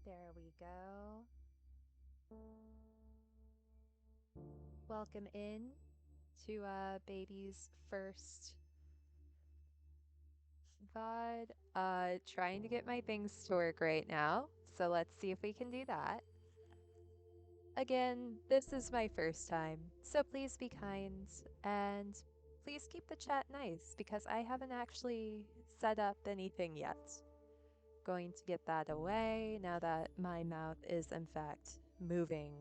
There we go. Welcome in to baby's first VOD. Trying to get my things to work right now, so let's see if we can do that. Again, this is my first time, so please be kind and please keep the chat nice because I haven't actually set up anything yet. Going to get that away now that my mouth is in fact moving.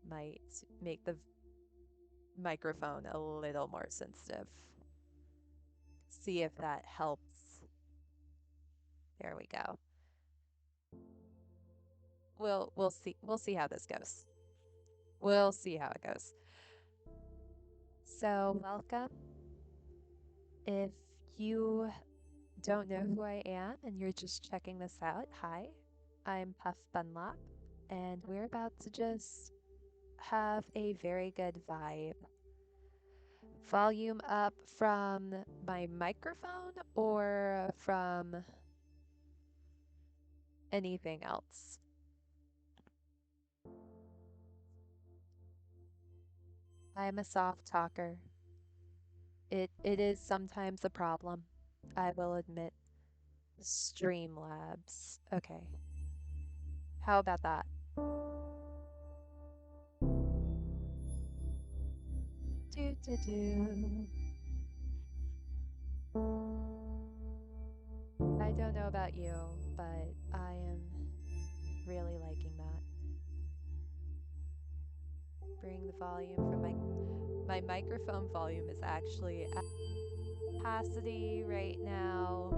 Might make the microphone a little more sensitive. See if that helps. There we go. We'll see. We'll see how this goes. We'll see how it goes. So, welcome. If you don't know who I am and you're just checking this out, hi. I'm Puff Bunlop, and we're about to just have a very good vibe. Volume up from my microphone or from anything else? I'm a soft talker. It is sometimes a problem, I will admit. Streamlabs. Okay. How about that? Do do do. I don't know about you, but I am really liking that. Bring the volume from my microphone volume is actually at capacity right now,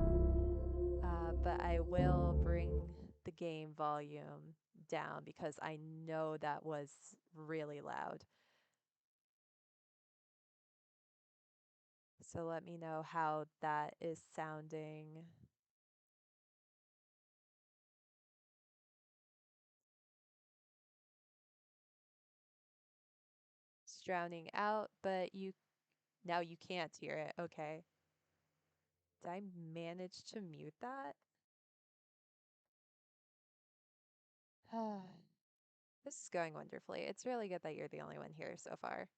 but I will bring the game volume down because I know that was really loud. So let me know how that is sounding. It's drowning out, but now you can't hear it. Okay. Did I manage to mute that? This is going wonderfully. It's really good that you're the only one here so far.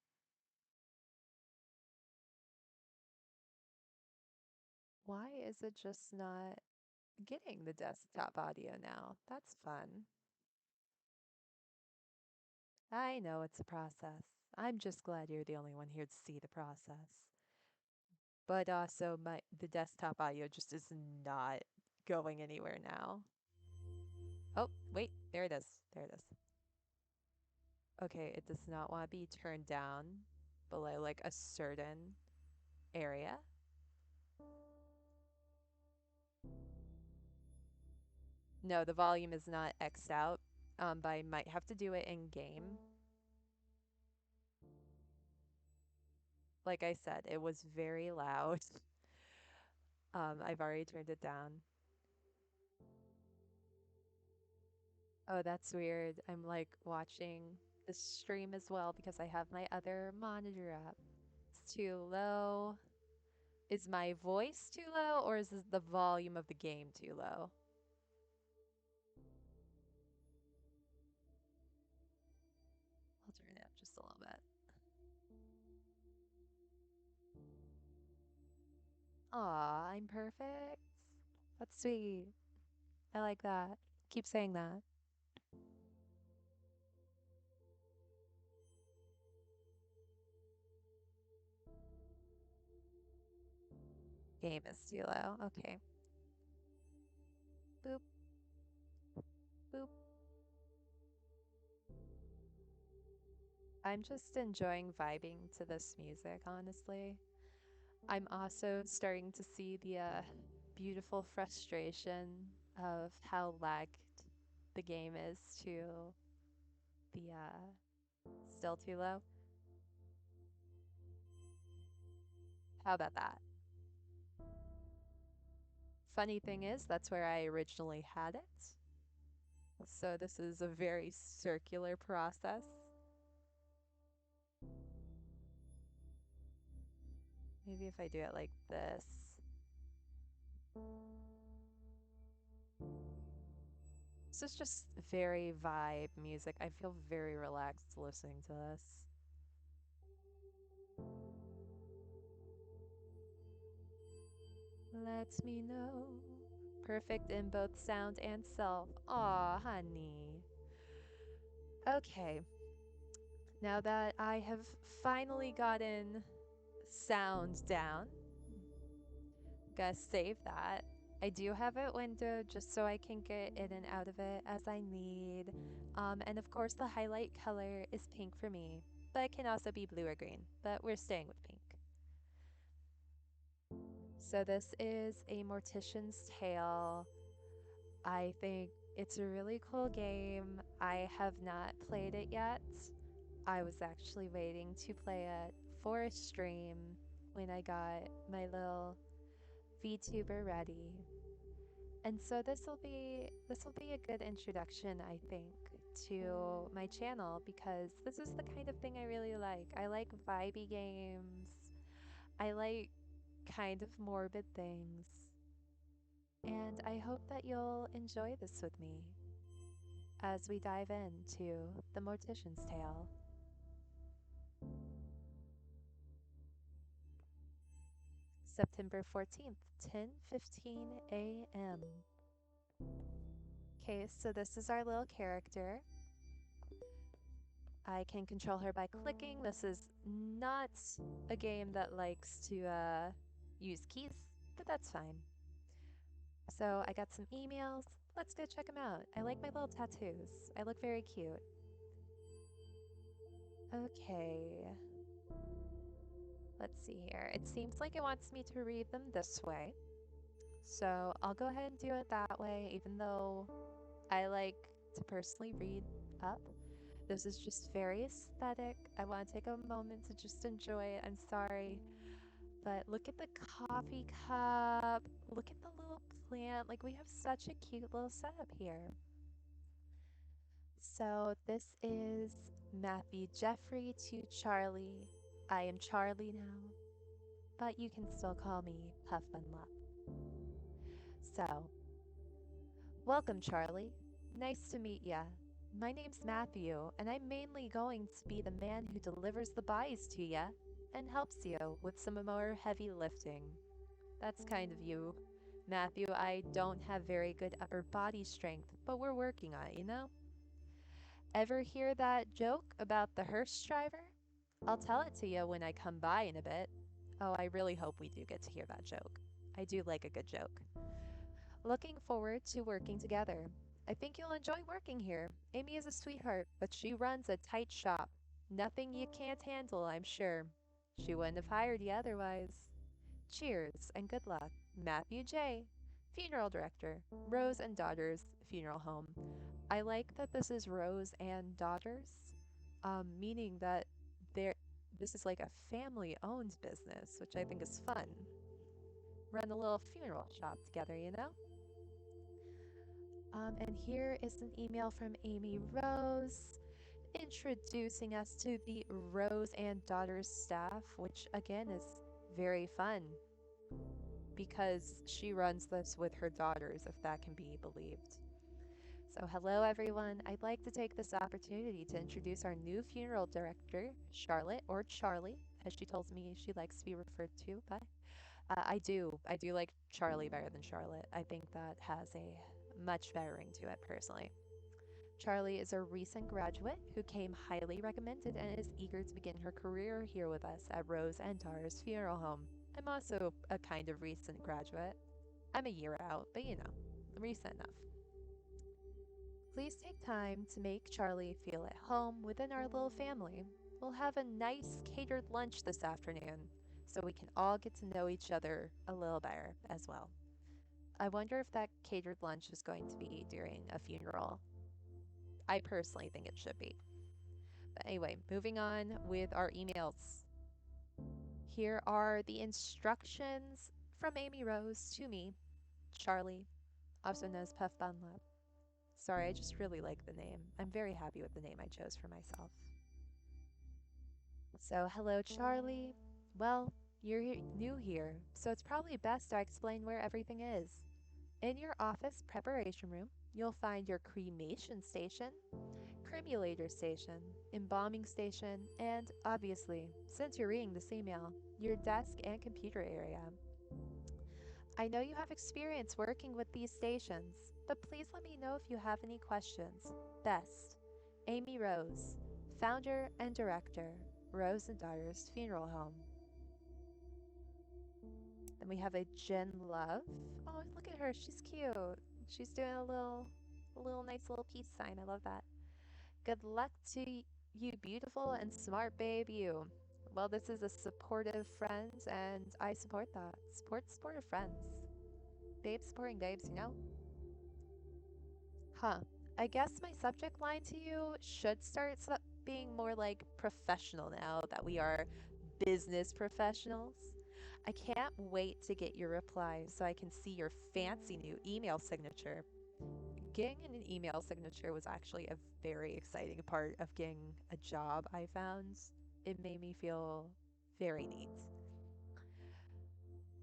Why is it just not getting the desktop audio now? That's fun. I know it's a process. I'm just glad you're the only one here to see the process. But also, the desktop audio just is not going anywhere now. Oh, wait, there it is. There it is. Okay, it does not want to be turned down below like a certain area. No, the volume is not X'd out, but I might have to do it in game. Like I said, it was very loud. I've already turned it down. Oh, that's weird. I'm like watching the stream as well because I have my other monitor up. It's too low. Is my voice too low or is the volume of the game too low? I'll turn it up just a little bit. Aw, I'm perfect. That's sweet. I like that. Keep saying that. Game is too low. Okay. Boop, boop. I'm just enjoying vibing to this music, honestly. I'm also starting to see the beautiful frustration of how lagged the game is to the still too low. How about that? Funny thing is, that's where I originally had it. So this is a very circular process. Maybe if I do it like this. This is just very vibe music. I feel very relaxed listening to this. Let me know. Perfect in both sound and self. Aw, honey. Okay, now that I have finally gotten sound down, gotta save that. I do have it windowed just so I can get in and out of it as I need. And of course, the highlight color is pink for me, but it can also be blue or green, but we're staying with pink. So this is a Mortician's Tale. I think it's a really cool game. I have not played it yet. I was actually waiting to play it for a stream when I got my little VTuber ready. And so this will be a good introduction, I think, to my channel because this is the kind of thing I really like. I like vibey games. I like kind of morbid things. And I hope that you'll enjoy this with me as we dive into The Mortician's Tale. September 14th, 10:15 a.m. Okay, so this is our little character. I can control her by clicking. This is not a game that likes to use keys, but that's fine. So I got some emails. Let's go check them out. I like my little tattoos. I look very cute. Okay. Let's see here. It seems like it wants me to read them this way. So I'll go ahead and do it that way, even though I like to personally read up. This is just very aesthetic. I want to take a moment to just enjoy it. I'm sorry. But look at the coffee cup. Look at the little plant. Like, we have such a cute little setup here. So, this is Matthew Jeffrey to Charlie. I am Charlie now, but you can still call me Puff Bun Lup. So, welcome, Charlie. Nice to meet ya. My name's Matthew, and I'm mainly going to be the man who delivers the buys to ya and helps you with some more heavy lifting. That's kind of you, Matthew. I don't have very good upper body strength, but we're working on it, you know? Ever hear that joke about the hearse driver? I'll tell it to you when I come by in a bit. Oh, I really hope we do get to hear that joke. I do like a good joke. Looking forward to working together. I think you'll enjoy working here. Amy is a sweetheart, but she runs a tight shop. Nothing you can't handle, I'm sure. She wouldn't have hired you otherwise. Cheers and good luck. Matthew J., Funeral Director, Rose and Daughters Funeral Home. I like that this is Rose and Daughters, meaning that they're, this is like a family-owned business, which I think is fun. Run a little funeral shop together, you know? And here is an email from Amy Rose introducing us to the Rose and Daughters staff, which again is very fun because she runs this with her daughters, if that can be believed. So, hello everyone. I'd like to take this opportunity to introduce our new funeral director, Charlotte, or Charlie, as she tells me she likes to be referred to by. I do like Charlie better than Charlotte. I think that has a much better ring to it personally. Charlie is a recent graduate who came highly recommended and is eager to begin her career here with us at Rose and Tara's Funeral Home. I'm also a kind of recent graduate. I'm a year out, but you know, recent enough. Please take time to make Charlie feel at home within our little family. We'll have a nice catered lunch this afternoon so we can all get to know each other a little better as well. I wonder if that catered lunch is going to be during a funeral. I personally think it should be. But anyway, moving on with our emails. Here are the instructions from Amy Rose to me, Charlie, also known as Puff Dunlap. Sorry, I just really like the name. I'm very happy with the name I chose for myself. So, hello, Charlie. Well, you're new here, so it's probably best I explain where everything is. In your office preparation room, you'll find your cremation station, cremulator station, embalming station, and obviously, since you're reading this email, your desk and computer area. I know you have experience working with these stations, but please let me know if you have any questions. Best, Amy Rose, founder and director, Rose and Daughters Funeral Home. Then we have a Jen Love. Oh, look at her, she's cute. She's doing a little nice little peace sign. I love that. Good luck to you, beautiful and smart babe, you. Well, this is a supportive friend, and I support that. Support supportive friends. Babes supporting babes, you know? Huh. I guess my subject line to you should start being more like professional now that we are business professionals. I can't wait to get your reply so I can see your fancy new email signature. Getting an email signature was actually a very exciting part of getting a job I found. It made me feel very neat.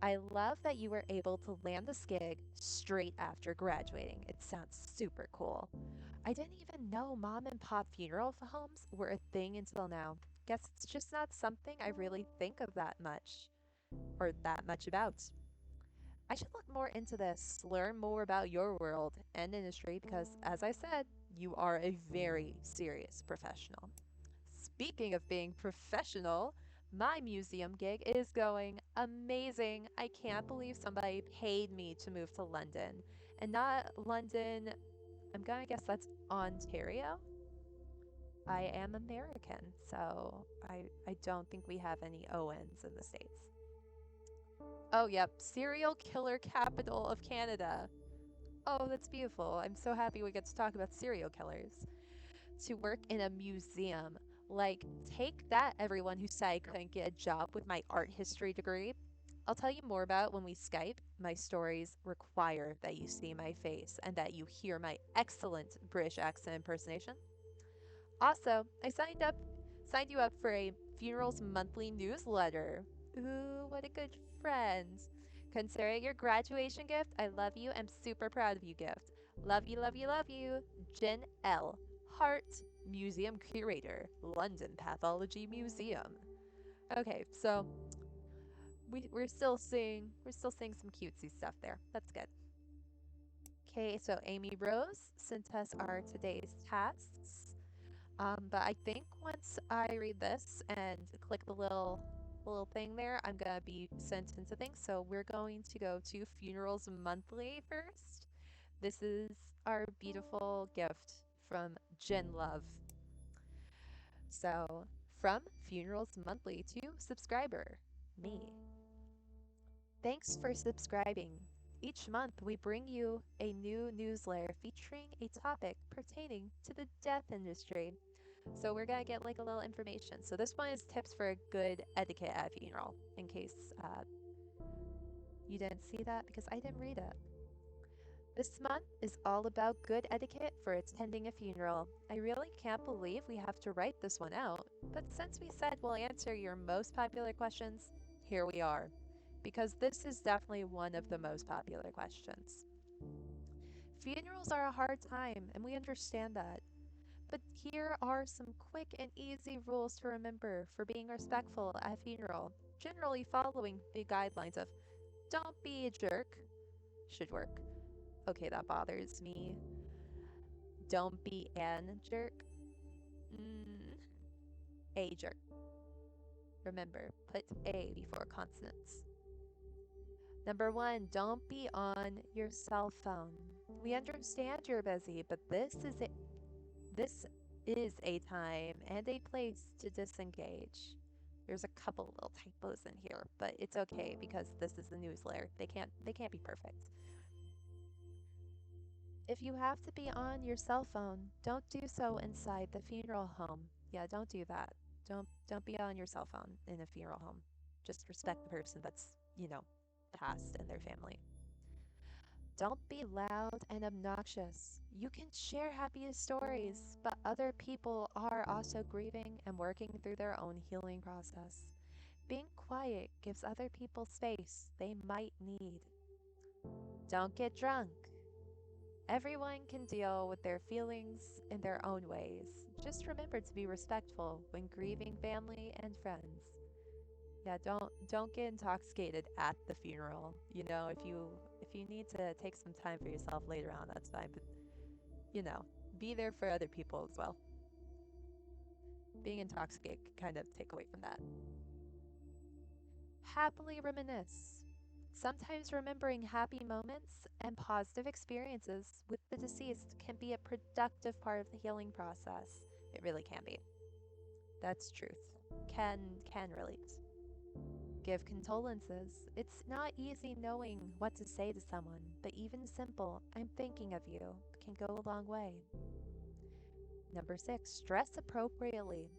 I love that you were able to land this gig straight after graduating. It sounds super cool. I didn't even know mom and pop funeral homes were a thing until now. Guess it's just not something I really think of that much, or that much about. I should look more into this, learn more about your world and industry because, as I said, you are a very serious professional. Speaking of being professional, my museum gig is going amazing. I can't believe somebody paid me to move to London. And not London, I'm gonna guess that's Ontario. I am American, so I don't think we have any Owens in the States. Oh, yep, serial killer capital of Canada. Oh, that's beautiful. I'm so happy we get to talk about serial killers. To work in a museum. Like, take that, everyone who said I couldn't get a job with my art history degree. I'll tell you more about when we Skype. My stories require that you see my face and that you hear my excellent British accent impersonation. Also, signed you up for a funerals monthly newsletter. Ooh, what a good friend. Consider it your graduation gift. I love you. I'm super proud of you, gift. Love you, love you, love you. Jen L. Hart, Museum Curator, London Pathology Museum. Okay, so we're still seeing some cutesy stuff there. That's good. Okay, so Amy Rose sent us our today's tasks. But I think once I read this and click the little thing there, I'm gonna be sent into things. So we're going to go to Funerals Monthly first. This is our beautiful gift from Jen Love. So from Funerals Monthly to subscriber, me. Thanks for subscribing. Each month, we bring you a new newsletter featuring a topic pertaining to the death industry. So we're gonna get like a little information. So this one is tips for a good etiquette at a funeral, in case you didn't see that because I didn't read it. This month is all about good etiquette for attending a funeral. I really can't believe we have to write this one out, but since we said we'll answer your most popular questions, here we are. Because this is definitely one of the most popular questions. Funerals are a hard time, and we understand that. But here are some quick and easy rules to remember for being respectful at a funeral, generally following the guidelines of don't be a jerk, should work. Okay, that bothers me. Don't be an jerk. Mm, a jerk. Remember, put a before consonants. Number one, don't be on your cell phone. We understand you're busy, but this is a time and a place to disengage. There's a couple little typos in here, but it's okay because this is the newsletter. They can't be perfect. If you have to be on your cell phone, don't do so inside the funeral home. Yeah, don't do that. Don't be on your cell phone in a funeral home. Just respect the person that's, passed and their family. Don't be loud and obnoxious. You can share happy stories, but other people are also grieving and working through their own healing process. Being quiet gives other people space they might need. Don't get drunk. Everyone can deal with their feelings in their own ways. Just remember to be respectful when grieving family and friends. Yeah, don't get intoxicated at the funeral. If you need to take some time for yourself later on, that's fine, but you know, be there for other people as well. Being intoxicated can kind of take away from that. Happily reminisce. Sometimes remembering happy moments and positive experiences with the deceased can be a productive part of the healing process. It really can be. That's truth. Can relate. Give condolences. It's not easy knowing what to say to someone, but even simple, I'm thinking of you, can go a long way. Number six, dress appropriately.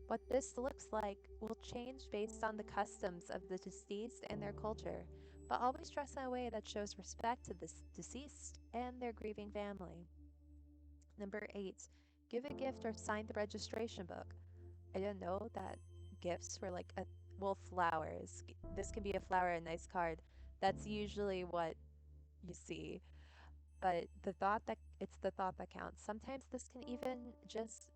What this looks like will change based on the customs of the deceased and their culture, but always dress in a way that shows respect to the deceased and their grieving family. Number eight, give a gift or sign the registration book. I didn't know that gifts were like flowers. This can be a flower, a nice card. That's usually what you see. But the thought that counts. Sometimes this can even just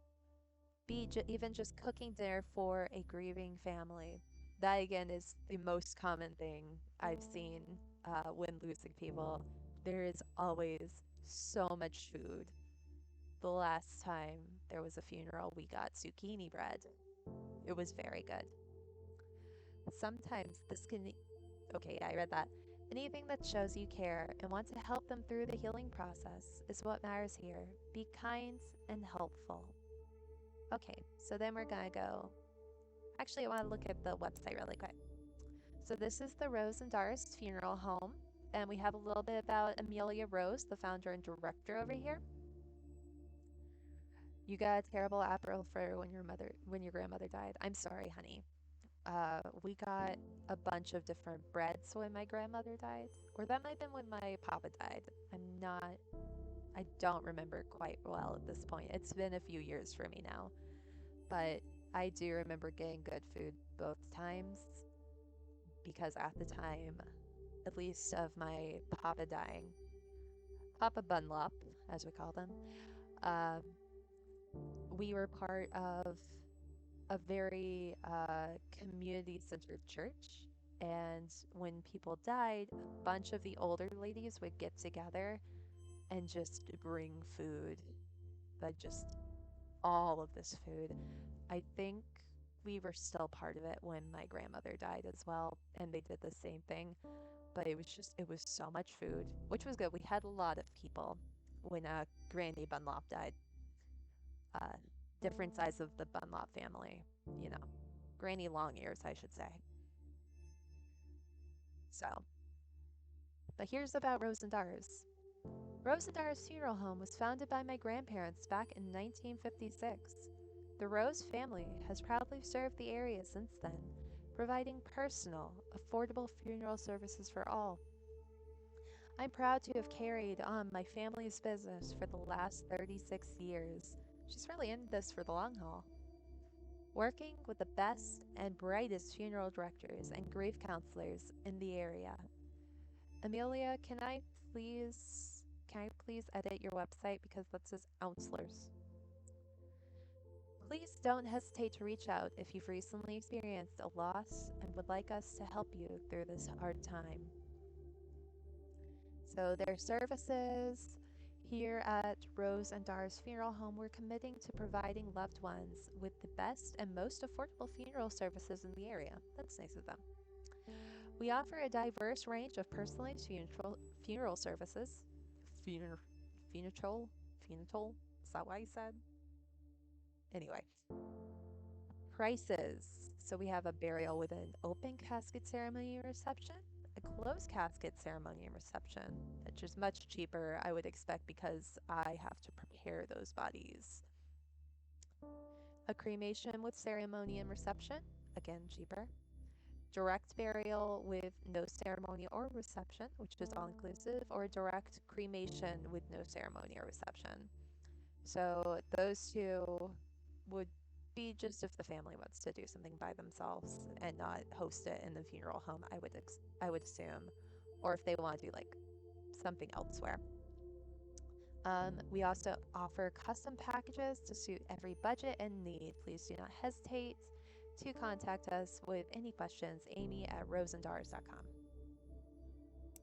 be even just cooking dinner for a grieving family. That again is the most common thing I've seen when losing people. There is always so much food. The last time there was a funeral, we got zucchini bread. It was very good. Sometimes this can, okay, I read that. Anything that shows you care and want to help them through the healing process is what matters here. Be kind and helpful. Okay, so then we're gonna go. Actually, I want to look at the website really quick. So this is the Rose and Doris Funeral Home, and we have a little bit about Amelia Rose, the founder and director over here. You got a terrible April for when your grandmother died. I'm sorry, honey. We got a bunch of different breads when my grandmother died, or that might have been when my papa died. I don't remember quite well at this point. It's been a few years for me now, but I do remember getting good food both times because at the time, at least of my papa dying, Papa Bunlop, as we call them, uh, we were part of a very community-centered church. And when people died, a bunch of the older ladies would get together and just bring food, but just all of this food. I think we were still part of it when my grandmother died as well, and they did the same thing. But it was so much food, which was good. We had a lot of people when Granny Bunlop died. Uh, Different sides of the Bunlop family, you know. Granny Long Ears, I should say. So, but here's about Rosendar's. Rosendar's funeral home was founded by my grandparents back in 1956. The Rose family has proudly served the area since then, providing personal, affordable funeral services for all. I'm proud to have carried on my family's business for the last 36 years. She's really in this for the long haul. Working with the best and brightest funeral directors and grief counselors in the area. Amelia, can I please edit your website because that says counselors? Please don't hesitate to reach out if you've recently experienced a loss and would like us to help you through this hard time. So their services here at Rose and Dar's Funeral Home, we're committing to providing loved ones with the best and most affordable funeral services in the area. That's nice of them. We offer a diverse range of personalized funeral services. Funeral? Funeral? Is that what I said? Anyway, prices. So we have a burial with an open casket ceremony and reception, a closed casket ceremony and reception, which is much cheaper, I would expect, because I have to prepare those bodies. A cremation with ceremony and reception, again cheaper. Direct burial with no ceremony or reception, which is all inclusive, or direct cremation with no ceremony or reception. So those two would be just if the family wants to do something by themselves and not host it in the funeral home, I would assume, or if they want to do like something elsewhere. We also offer custom packages to suit every budget and need. Please do not hesitate to contact us with any questions. Amy@rosendars.com.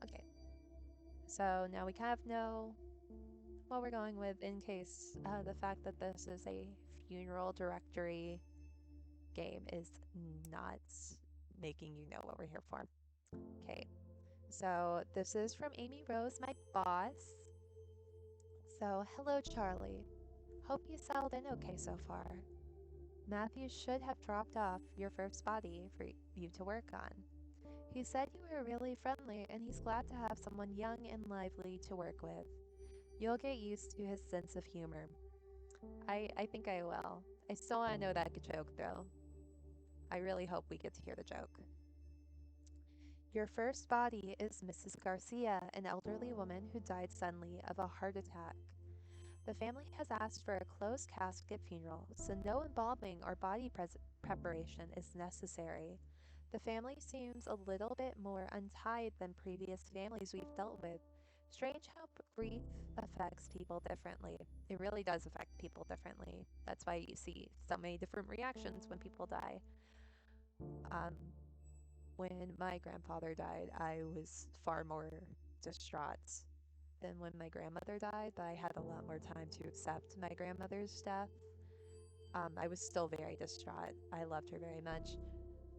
Okay, so now we kind of know what we're going with in case the fact that this is a funeral directory game is not making you know what we're here for. Okay, so this is from Amy Rose, my boss. So, hello, Charlie. Hope you settled in okay so far. Matthew should have dropped off your first body for you to work on. He said you were really friendly and he's glad to have someone young and lively to work with. You'll get used to his sense of humor. I think I will. I still want to know that joke though. I really hope we get to hear the joke. Your first body is Mrs. Garcia, an elderly woman who died suddenly of a heart attack. The family has asked for a closed casket funeral, so no embalming or body preparation is necessary. The family seems a little bit more untied than previous families we've dealt with. Strange how grief affects people differently. It really does affect people differently. That's why you see so many different reactions when people die. Um, when my grandfather died, I was far more distraught than when my grandmother died, but I had a lot more time to accept my grandmother's death. I was still very distraught. I loved her very much,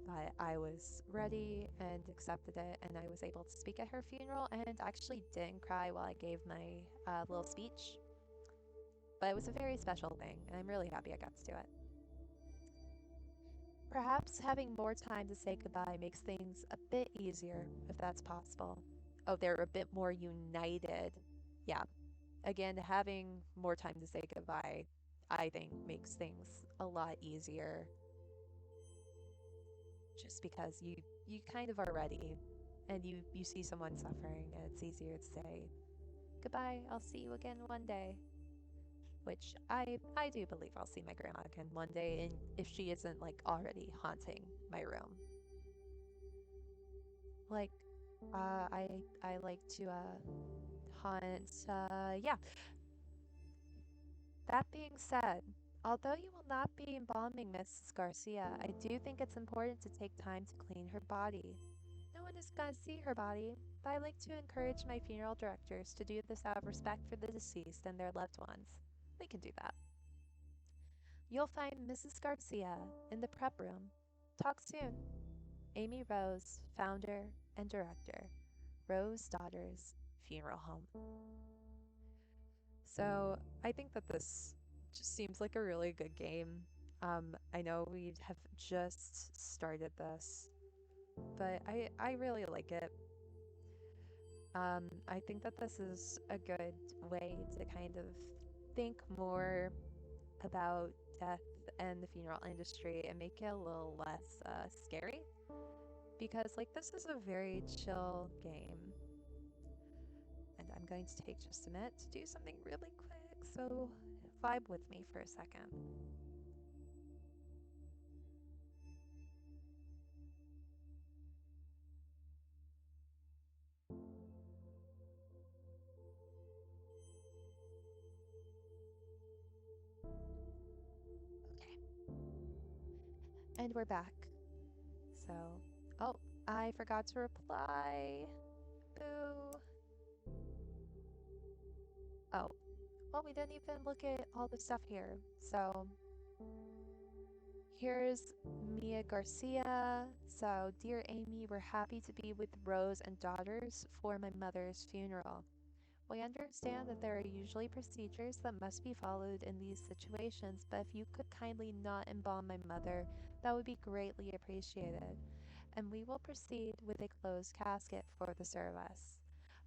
but I was ready and accepted it, and I was able to speak at her funeral and actually didn't cry while I gave my little speech. But it was a very special thing, and I'm really happy I got to do it. Perhaps having more time to say goodbye makes things a bit easier, if that's possible. Oh, they're a bit more united. Yeah. Again, having more time to say goodbye, I think, makes things a lot easier. Just because you kind of are ready, and you see someone suffering, and it's easier to say, goodbye, I'll see you again one day. Which I do believe I'll see my grandma again one day, and if she isn't like already haunting my room. Like, I like to haunt. Yeah. That being said, although you will not be embalming Mrs. Garcia, I do think it's important to take time to clean her body. No one is gonna see her body, but I like to encourage my funeral directors to do this out of respect for the deceased and their loved ones. We can do that. You'll find Mrs. Garcia in the prep room. Talk soon. Amy Rose, founder and director, Rose Daughters Funeral Home. So I think that this just seems like a really good game. I know we have just started this, but I really like it. I think that this is a good way to kind of think more about death and the funeral industry and make it a little less scary, because like this is a very chill game. And I'm going to take just a minute to do something really quick, so vibe with me for a second. Okay. And we're back. So, oh, I forgot to reply. Boo. Oh, well, we didn't even look at all the stuff here. So, here's Mia Garcia. So, dear Amy, we're happy to be with Rose and daughters for my mother's funeral. We understand that there are usually procedures that must be followed in these situations, but if you could kindly not embalm my mother, that would be greatly appreciated. And we will proceed with a closed casket for the service.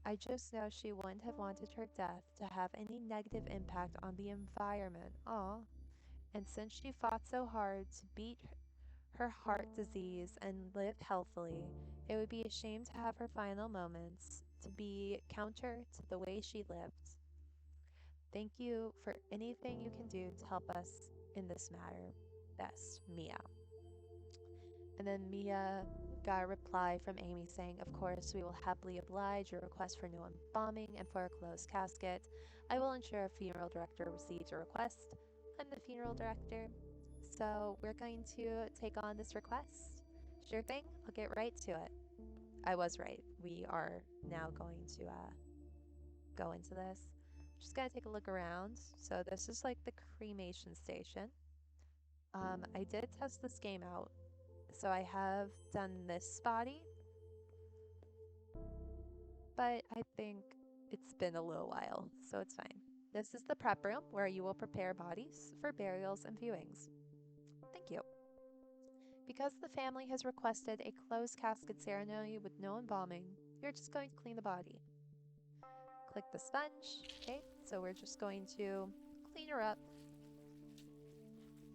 I just know she wouldn't have wanted her death to have any negative impact on the environment. Aw. And since she fought so hard to beat her heart disease and live healthily, it would be a shame to have her final moments to be counter to the way she lived. Thank you for anything you can do to help us in this matter. Best, Mia. And then Mia got a reply from Amy saying, of course, we will happily oblige your request for no embalming and for a closed casket. I will ensure a funeral director receives your request. I'm the funeral director, so we're going to take on this request. Sure thing, I'll get right to it. I was right. We are now going to go into this. Just gotta take a look around. So this is like the cremation station. I did test this game out. So I have done this body, but I think it's been a little while, so it's fine. This is the prep room where you will prepare bodies for burials and viewings. Thank you. Because the family has requested a closed casket ceremony with no embalming, you're just going to clean the body. Click the sponge. Okay, so we're just going to clean her up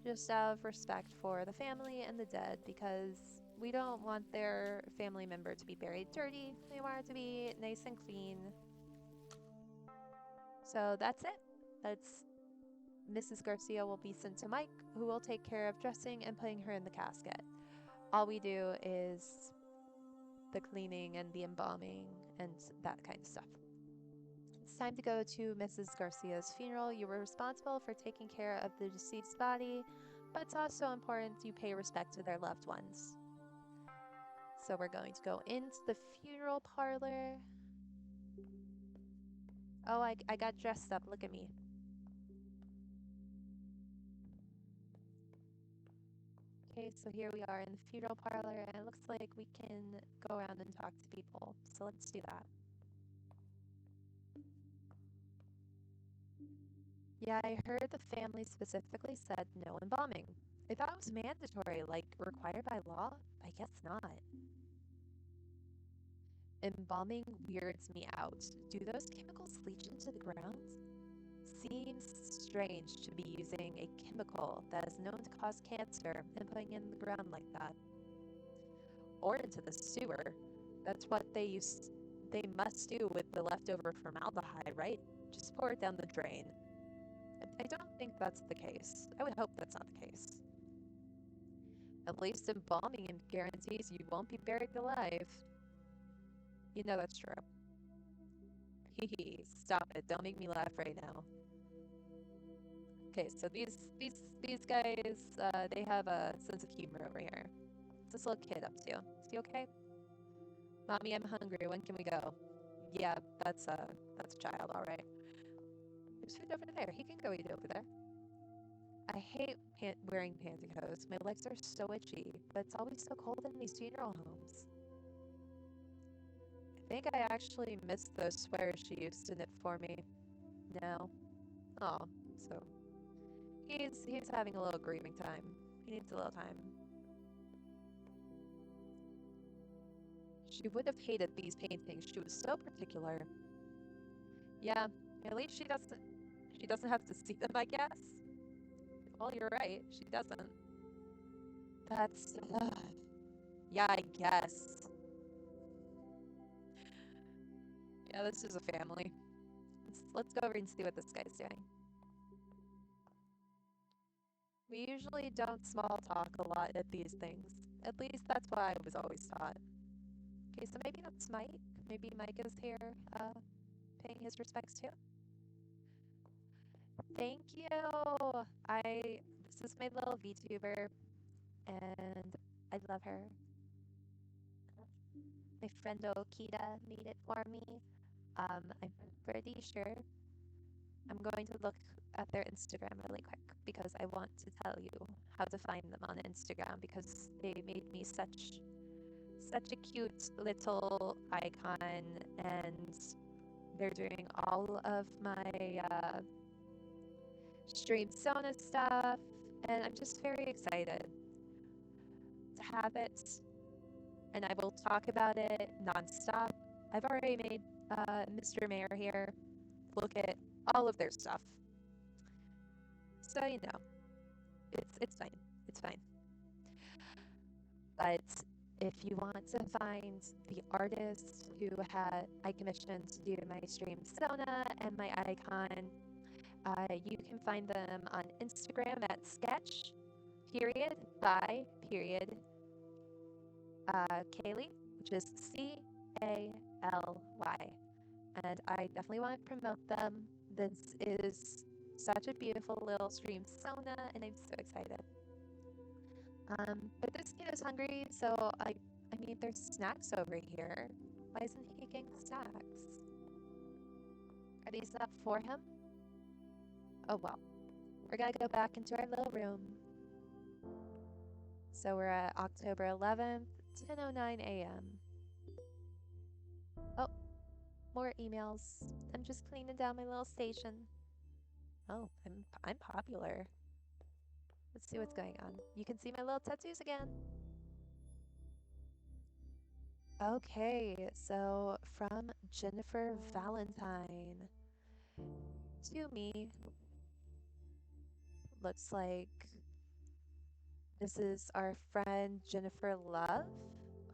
just out of respect for the family and the dead, because we don't want their family member to be buried dirty. We want it to be nice and clean. So that's it. That's Mrs. Garcia will be sent to Mike, who will take care of dressing and putting her in the casket. All we do is the cleaning and the embalming and that kind of stuff. It's time to go to Mrs. Garcia's funeral. You were responsible for taking care of the deceased body, but it's also important you pay respect to their loved ones. So we're going to go into the funeral parlor. Oh, I got dressed up. Look at me. Okay, so here we are in the funeral parlor, and it looks like we can go around and talk to people. So let's do that. Yeah, I heard the family specifically said no embalming. I thought it was mandatory, like required by law. I guess not. Embalming weirds me out. Do those chemicals leach into the ground? Seems strange to be using a chemical that is known to cause cancer and putting it in the ground like that. Or into the sewer. That's what they must do with the leftover formaldehyde, right? Just pour it down the drain. I don't think that's the case. I would hope that's not the case. At least embalming guarantees you won't be buried alive. You know that's true. Hee stop it. Don't make me laugh right now. Okay, so these guys, they have a sense of humor over here. What's this little kid up to? Is he okay? Mommy, I'm hungry. When can we go? Yeah, that's a child, all right. There's food over there. He can go eat over there. I hate wearing pantyhose. My legs are so itchy, but it's always so cold in these funeral homes. I think I actually missed those sweaters she used to knit for me. No. Oh, so he's having a little grieving time. He needs a little time. She would have hated these paintings. She was so particular. Yeah, at least she doesn't have to see them, I guess. Well, you're right. She doesn't. That's yeah, I guess. Yeah, this is a family. Let's go over and see what this guy's doing. We usually don't small talk a lot at these things. At least that's what I was always taught. Okay, so maybe that's Mike. Maybe Mike is here, paying his respects too. Thank you. This is my little VTuber, and I love her. My friend Okita made it for me. I'm pretty sure I'm going to look at their Instagram really quick because I want to tell you how to find them on Instagram because they made me such a cute little icon, and they're doing all of my stream Sona stuff, and I'm just very excited to have it, and I will talk about it nonstop. I've already made Mr. Mayor here look at all of their stuff, so you know, it's fine. It's fine. But if you want to find the artist who had I commissioned to do my stream Sona and my icon, you can find them on Instagram at sketch period by period Kaylee, which is Cally. And I definitely want to promote them. This is such a beautiful little stream Sona, and I'm so excited. But this kid is hungry, so I mean, there's snacks over here. Why isn't he getting snacks? Are these up for him? Oh well. We're gonna go back into our little room. So we're at October 11th, 10:09 a.m. Oh, more emails. I'm just cleaning down my little station. Oh, I'm popular. Let's see what's going on. You can see my little tattoos again. Okay, so from Jennifer Valentine to me, looks like this is our friend Jennifer Love.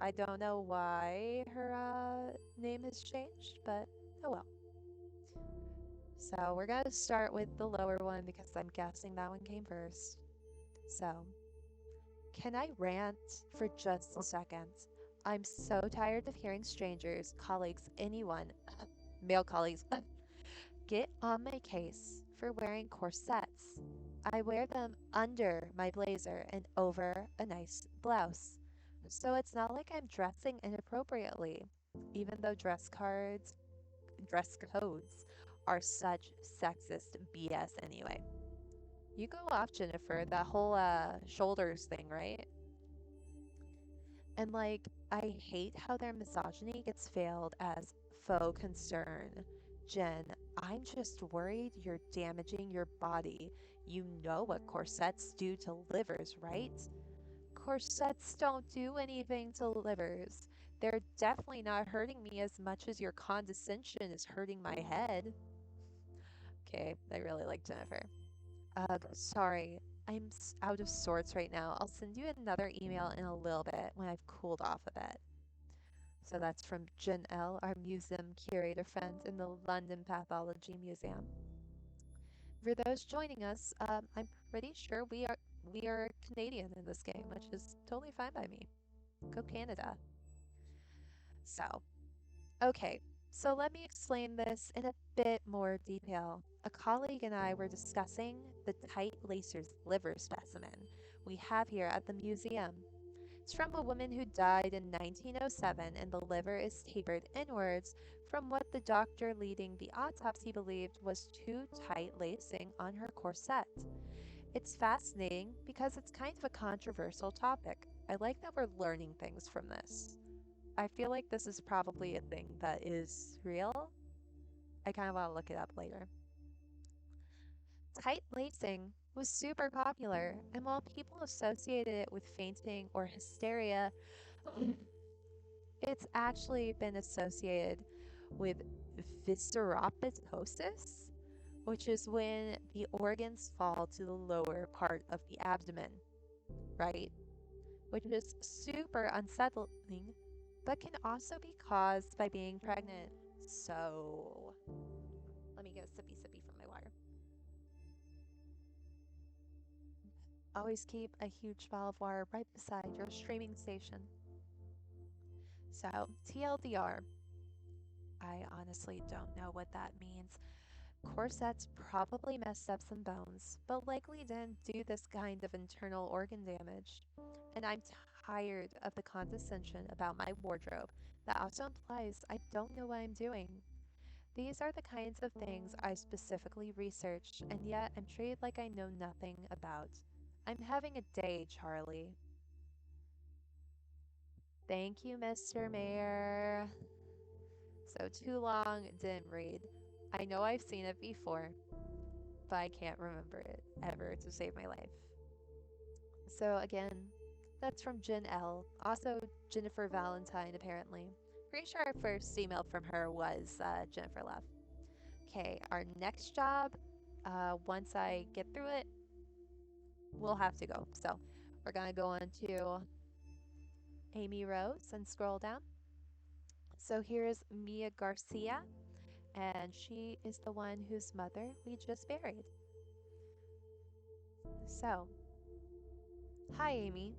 I don't know why her name has changed, but oh well. So we're gonna start with the lower one because I'm guessing that one came first. So, can I rant for just a second? I'm so tired of hearing strangers, colleagues, anyone, male colleagues, get on my case for wearing corsets. I wear them under my blazer and over a nice blouse. So it's not like I'm dressing inappropriately, even though dress codes are such sexist BS anyway. You go off, Jennifer, that whole shoulders thing, right? And like, I hate how their misogyny gets veiled as faux concern. Jen, I'm just worried you're damaging your body. You know what corsets do to livers, right? Corsets don't do anything to livers. They're definitely not hurting me as much as your condescension is hurting my head. Okay, I really like Jennifer. Sorry, I'm out of sorts right now. I'll send you another email in a little bit when I've cooled off a bit. So that's from Jen L., our museum curator friend in the London Pathology Museum. For those joining us, I'm pretty sure we are Canadian in this game, which is totally fine by me. Go Canada. So, okay, so let me explain this in a bit more detail. A colleague and I were discussing the tight lacer's liver specimen we have here at the museum. It's from a woman who died in 1907, and the liver is tapered inwards from what the doctor leading the autopsy believed was too tight lacing on her corset. It's fascinating because it's kind of a controversial topic. I like that we're learning things from this. I feel like this is probably a thing that is real. I kind of want to look it up later. Tight lacing was super popular, and while people associated it with fainting or hysteria, it's actually been associated with visceroptosis, which is when the organs fall to the lower part of the abdomen, right? Which is super unsettling, but can also be caused by being pregnant. So, let me get a sippy from my water. Always keep a huge bottle of water right beside your streaming station. So, TLDR, I honestly don't know what that means. Corsets probably messed up some bones, but likely didn't do this kind of internal organ damage. And I'm tired of the condescension about my wardrobe that also implies I don't know what I'm doing. These are the kinds of things I specifically researched, and yet I'm treated like I know nothing about. I'm having a day, Charlie. Thank you, Mr. Mayor. So too long, didn't read. I know I've seen it before, but I can't remember it ever to save my life. So again, that's from Jen L. Also Jennifer Valentine, apparently. Pretty sure our first email from her was Jennifer Love. Okay, our next job, once I get through it, we'll have to go. So we're gonna go on to Amy Rose and scroll down. So here's Mia Garcia, and she is the one whose mother we just buried. So, hi Amy.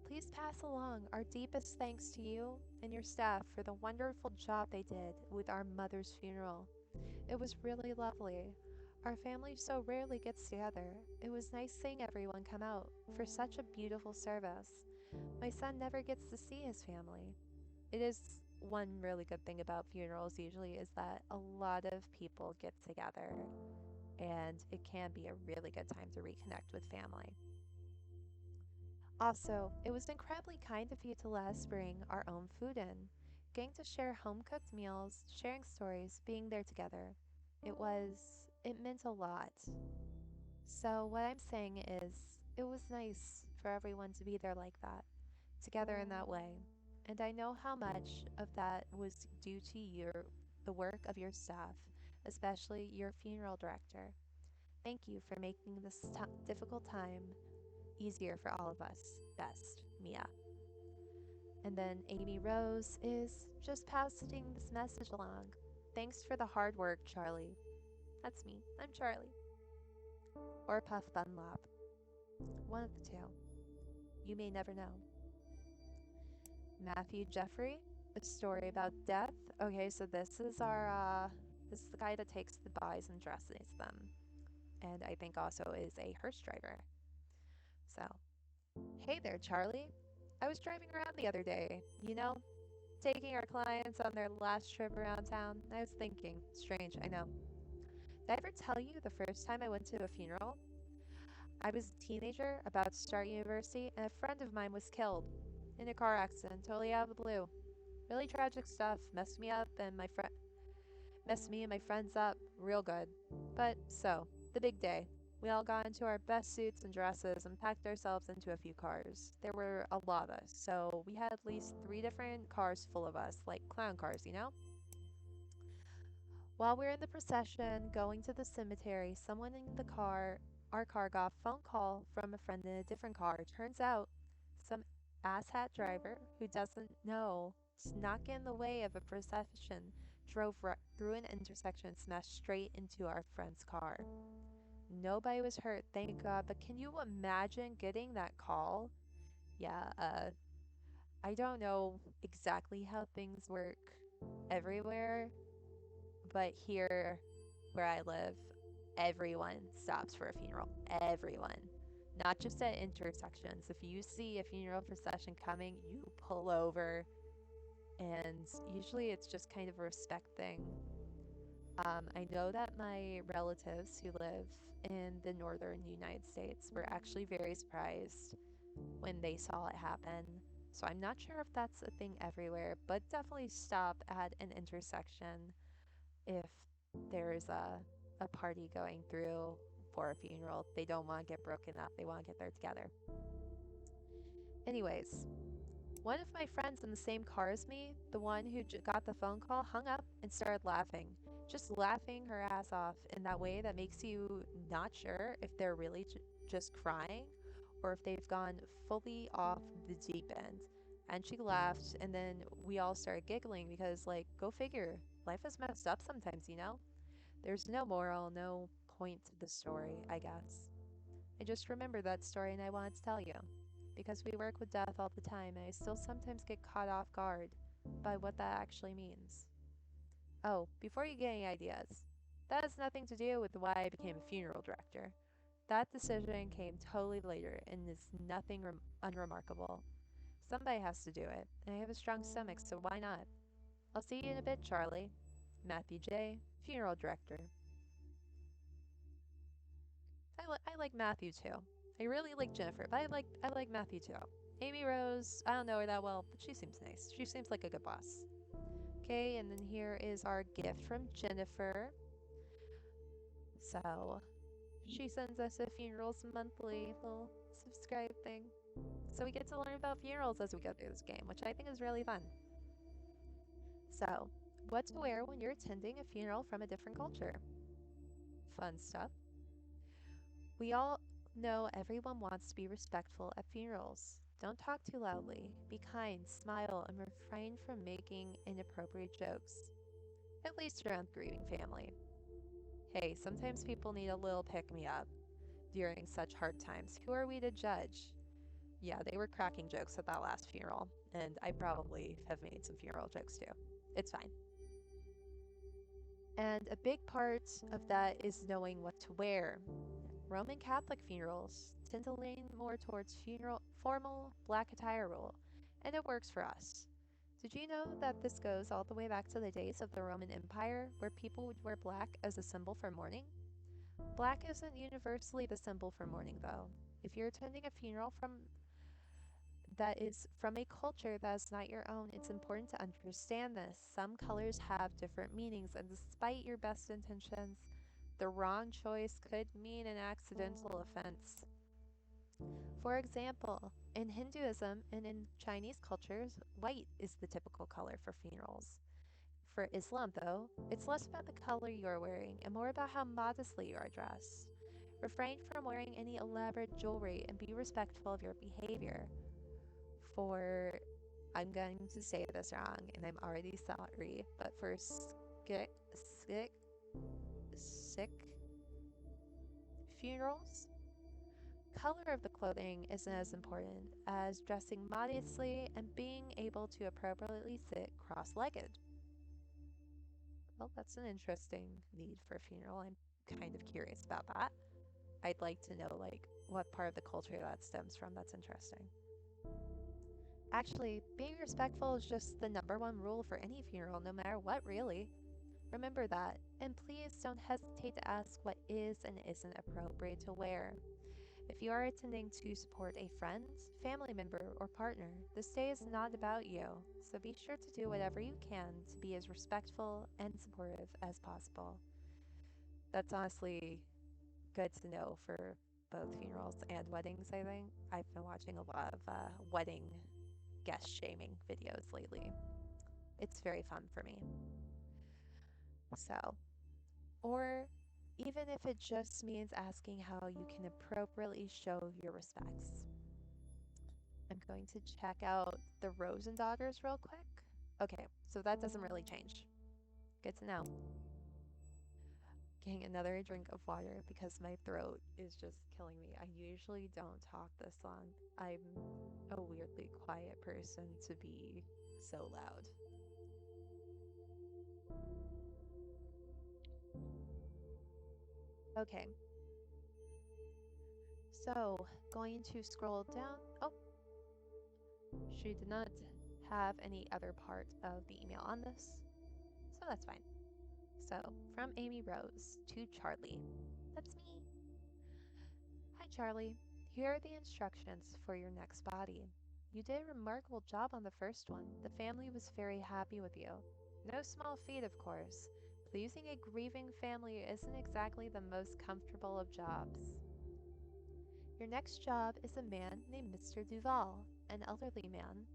Please pass along our deepest thanks to you and your staff for the wonderful job they did with our mother's funeral. It was really lovely. Our family so rarely gets together. It was nice seeing everyone come out for such a beautiful service. My son never gets to see his family. It is one really good thing about funerals usually is that a lot of people get together and it can be a really good time to reconnect with family. Also, it was incredibly kind of you to let us bring our own food in. Getting to share home cooked meals, sharing stories, being there together. It meant a lot. So, what I'm saying is, it was nice for everyone to be there like that, together in that way. And I know how much of that was due to the work of your staff, especially your funeral director. Thank you for making this difficult time easier for all of us. Best, Mia. And then Amy Rose is just passing this message along. Thanks for the hard work, Charlie. That's me. I'm Charlie. Or Puff Dunlop. One of the two. You may never know. Matthew Jeffrey, a story about death. Okay, so this is the guy that takes the bodies and dresses them. And I think also is a hearse driver. So, hey there, Charlie. I was driving around the other day, taking our clients on their last trip around town. I was thinking, strange, I know. Did I ever tell you the first time I went to a funeral? I was a teenager, about to start university, and a friend of mine was killed in a car accident, totally out of the blue. Really tragic stuff. Messed me and my friends up real good. But so, the big day. We all got into our best suits and dresses and packed ourselves into a few cars. There were a lot of us, so we had at least 3 different cars full of us, like clown cars. While we were in the procession going to the cemetery, someone in our car got a phone call from a friend in a different car. Turns out, some asshat driver who doesn't know snuck in the way of a procession, drove through an intersection, and smashed straight into our friend's car. Nobody was hurt, thank God, but can you imagine getting that call? Yeah, I don't know exactly how things work everywhere, but here where I live, everyone stops for a funeral. Everyone. Not just at intersections. If you see a funeral procession coming, you pull over. And usually it's just kind of a respect thing. I know that my relatives who live in the northern United States were actually very surprised when they saw it happen. So I'm not sure if that's a thing everywhere, but definitely stop at an intersection if there's a party going through for a funeral. They don't want to get broken up, they want to get there together. Anyways, one of my friends in the same car as me, the one who got the phone call, hung up and started laughing. Just laughing her ass off in that way that makes you not sure if they're really just crying or if they've gone fully off the deep end. And she laughed, and then we all started giggling because, like, go figure. Life is messed up sometimes, you know? There's no moral, no point to the story, I guess. I just remembered that story and I wanted to tell you. Because we work with death all the time, and I still sometimes get caught off guard by what that actually means. Oh, before you get any ideas, that has nothing to do with why I became a funeral director. That decision came totally later and is nothing unremarkable. Somebody has to do it, and I have a strong stomach, so why not? I'll see you in a bit, Charlie. Matthew J., funeral director. I like Matthew too. I really like Jennifer, but I like Matthew too. Amy Rose, I don't know her that well, but she seems nice. She seems like a good boss. Okay, and then here is our gift from Jennifer. So she sends us a funerals monthly little subscribe thing. So we get to learn about funerals as we go through this game, which I think is really fun. So, what to wear when you're attending a funeral from a different culture? Fun stuff. We all know everyone wants to be respectful at funerals. Don't talk too loudly. Be kind, smile, and refrain from making inappropriate jokes. At least around grieving family. Hey, sometimes people need a little pick me up during such hard times. Who are we to judge? Yeah, they were cracking jokes at that last funeral, and I probably have made some funeral jokes too. It's fine. And a big part of that is knowing what to wear. Roman Catholic funerals tend to lean more towards funeral formal black attire rule, and it works for us. Did you know that this goes all the way back to the days of the Roman Empire, where people would wear black as a symbol for mourning? Black isn't universally the symbol for mourning, though. If you're attending a funeral that is from a culture that is not your own, it's important to understand this. Some colors have different meanings, and despite your best intentions, the wrong choice could mean an accidental offense. For example, in Hinduism and in Chinese cultures, white is the typical color for funerals. For Islam, though, it's less about the color you are wearing and more about how modestly you are dressed. Refrain from wearing any elaborate jewelry and be respectful of your behavior. For, I'm going to say this wrong and I'm already sorry, but for sick funerals, color of the clothing isn't as important as dressing modestly and being able to appropriately sit cross-legged. Well, that's an interesting need for a funeral. I'm kind of curious about that. I'd like to know, like, what part of the culture that stems from. That's interesting. Actually, being respectful is just the number one rule for any funeral, no matter what, really. Remember that, and please don't hesitate to ask what is and isn't appropriate to wear. If you are attending to support a friend, family member, or partner, this day is not about you, so be sure to do whatever you can to be as respectful and supportive as possible. That's honestly good to know for both funerals and weddings, I think. I've been watching a lot of wedding guest shaming videos lately. It's very fun for me. So, or even if it just means asking how you can appropriately show your respects. I'm going to check out the Rosen daughters real quick. Okay, so that doesn't really change. Good to know. Getting another drink of water because my throat is just killing me. I usually don't talk this long. I'm a weirdly quiet person to be so loud. Okay, so going to scroll down. Oh, she did not have any other part of the email on this, so that's fine. So, from Amy Rose to Charlie. That's me. Hi, Charlie. Here are the instructions for your next body. You did a remarkable job on the first one. The family was very happy with you. No small feat, of course. Pleasing a grieving family isn't exactly the most comfortable of jobs. Your next job is a man named Mr. Duvall, an elderly man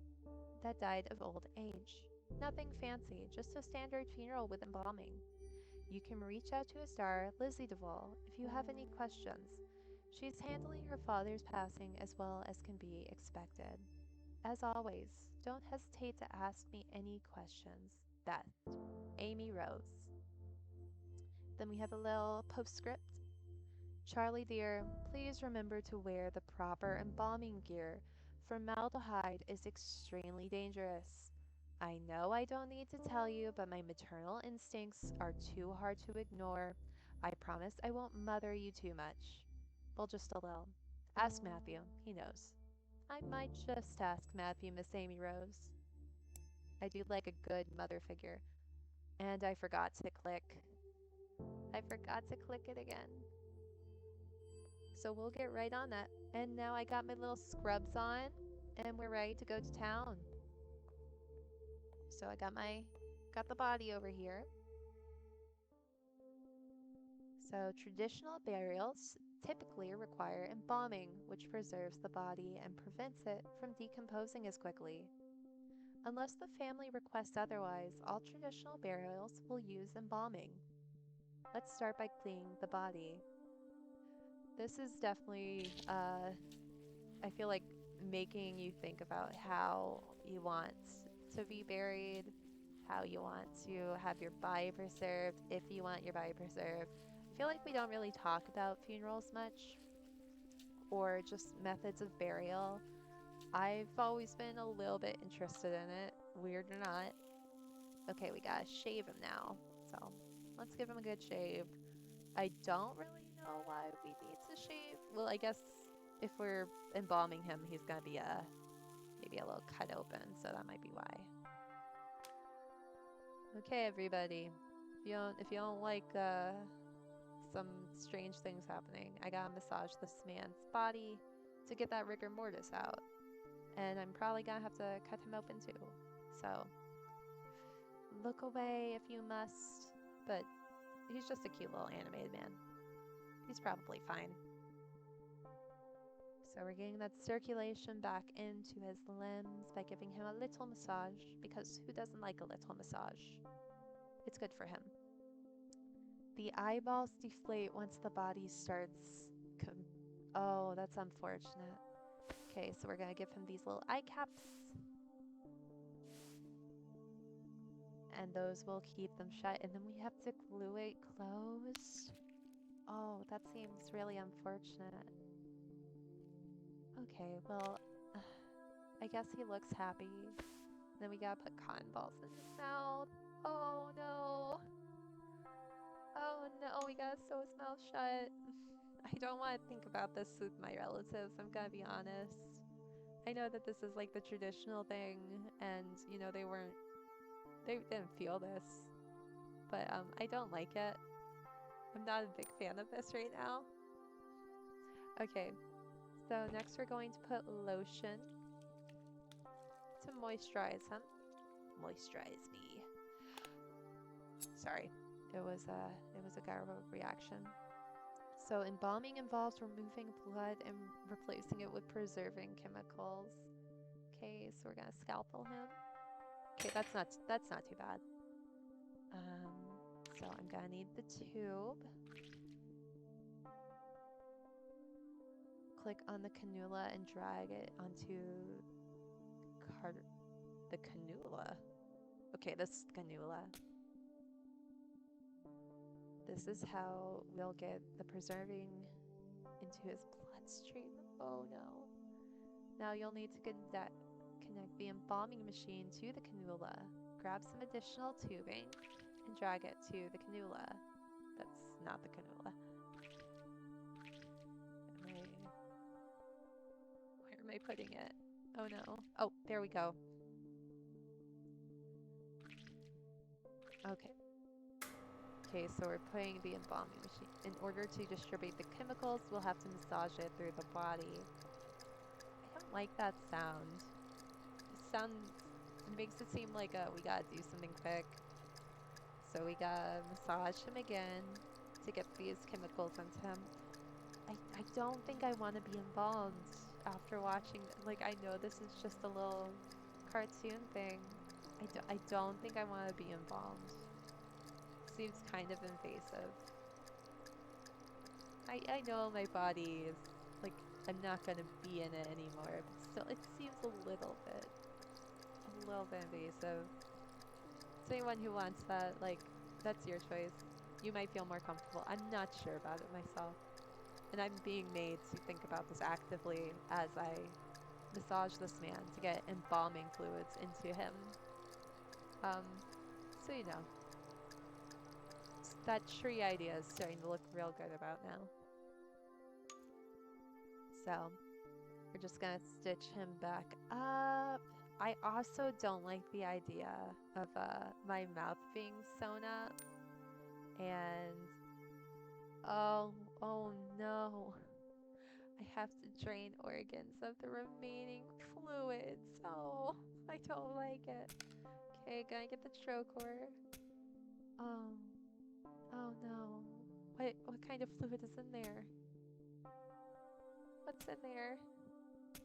that died of old age. Nothing fancy, just a standard funeral with embalming. You can reach out to his daughter, Lizzie Duvall, if you have any questions. She's handling her father's passing as well as can be expected. As always, don't hesitate to ask me any questions. Beth, Amy Rose. Then we have a little postscript. Charlie dear, please remember to wear the proper embalming gear. Formaldehyde is extremely dangerous. I know I don't need to tell you, but my maternal instincts are too hard to ignore. I promise I won't mother you too much. Well, just a little. Ask Matthew, he knows. I might just ask Matthew, Miss Amy Rose. I do like a good mother figure. And I forgot to click. I forgot to click it again. So we'll get right on that. And now I got my little scrubs on and we're ready to go to town. So I got the body over here. So traditional burials typically require embalming, which preserves the body and prevents it from decomposing as quickly. Unless the family requests otherwise, all traditional burials will use embalming. Let's start by cleaning the body. This is definitely, I feel like making you think about how you want to be buried, how you want to have your body preserved, if you want your body preserved. I feel like we don't really talk about funerals much, or just methods of burial. I've always been a little bit interested in it, weird or not. Okay, we gotta shave him now, so let's give him a good shave. I don't really know why we need to shave. Well, I guess if we're embalming him, he's gonna be maybe a little cut open, so that might be why. Okay, everybody. If you don't like some strange things happening, I gotta massage this man's body to get that rigor mortis out. And I'm probably gonna have to cut him open too. So look away if you must, but he's just a cute little animated man. He's probably fine. So we're getting that circulation back into his limbs by giving him a little massage, because who doesn't like a little massage? It's good for him. The eyeballs deflate once the body starts. Oh, that's unfortunate. Okay, so we're gonna give him these little eye caps. And those will keep them shut. And then we have to glue it closed. Oh, that seems really unfortunate. Okay, well, I guess he looks happy. Then we gotta put cotton balls in his mouth. Oh no. Oh no, we gotta sew his mouth shut. I don't want to think about this with my relatives, I'm gonna be honest. I know that this is like the traditional thing, and you know, they didn't feel this. But I don't like it. I'm not a big fan of this right now. Okay, so next we're going to put lotion to moisturize him. Moisturize me. Sorry, it was a garble reaction. So embalming involves removing blood and replacing it with preserving chemicals. Okay, so we're gonna scalpel him. Okay, that's not too bad. So I'm gonna need the tube. Click on the cannula and drag it onto the cannula. Okay, this cannula. This is how we'll get the preserving into his bloodstream. Oh no. Now you'll need to connect the embalming machine to the cannula. Grab some additional tubing and drag it to the cannula. That's not the cannula. Where am I putting it? Oh no. Oh, there we go. Okay. Okay, so we're putting the embalming machine. In order to distribute the chemicals, we'll have to massage it through the body. I don't like that sound. It makes it seem like we gotta do something quick. So we gotta massage him again to get these chemicals into him. I don't think I want to be embalmed after watching, like, I know this is just a little cartoon thing. I don't think I want to be embalmed. Seems kind of invasive. I know my body is, like, I'm not gonna be in it anymore, but still, it seems a little bit invasive. So anyone who wants that, like, that's your choice. You might feel more comfortable. I'm not sure about it myself. And I'm being made to think about this actively as I massage this man to get embalming fluids into him. So you know, that tree idea is starting to look real good about now. So we're just gonna stitch him back up. I also don't like the idea of my mouth being sewn up. And oh no. I have to drain organs of the remaining fluids. Oh, I don't like it. Okay, gonna get the trocor. Oh, oh no. What kind of fluid is in there? What's in there?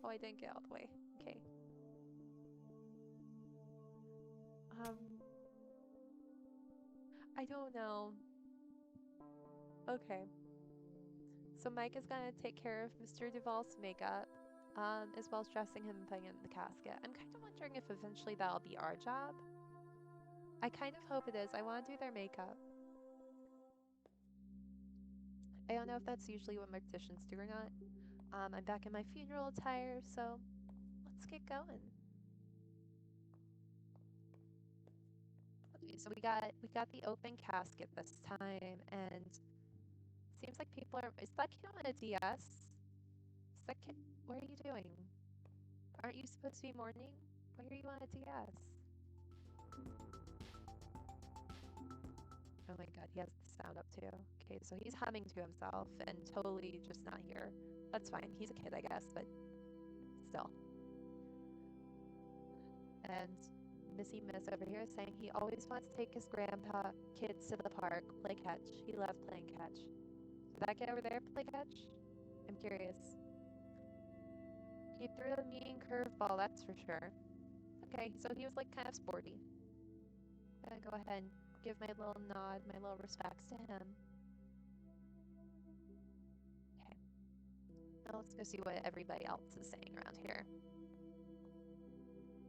Oh, I didn't get all the way. Okay. Um, I don't know. Okay. So Mike is gonna take care of Mr. Duvall's makeup, as well as dressing him and putting him in the casket. I'm kind of wondering if eventually that'll be our job. I kind of hope it is. I want to do their makeup. I don't know if that's usually what morticians do or not. I'm back in my funeral attire, so let's get going. Okay, so we got the open casket this time, and seems like people are. Is that kid on a DS? Is that kid? What are you doing? Aren't you supposed to be mourning? Why are you on a DS? Oh my god, he has the sound up too. Okay, so he's humming to himself and totally just not here. That's fine. He's a kid, I guess, but still. And Missy Miss over here saying he always wants to take his grandpa kids to the park, play catch. He loves playing catch. Did that kid over there play catch? I'm curious. He threw a mean curveball, that's for sure. Okay, so he was like kind of sporty. I'm gonna go ahead and give my little nod, my little respects to him. Okay. Now let's go see what everybody else is saying around here.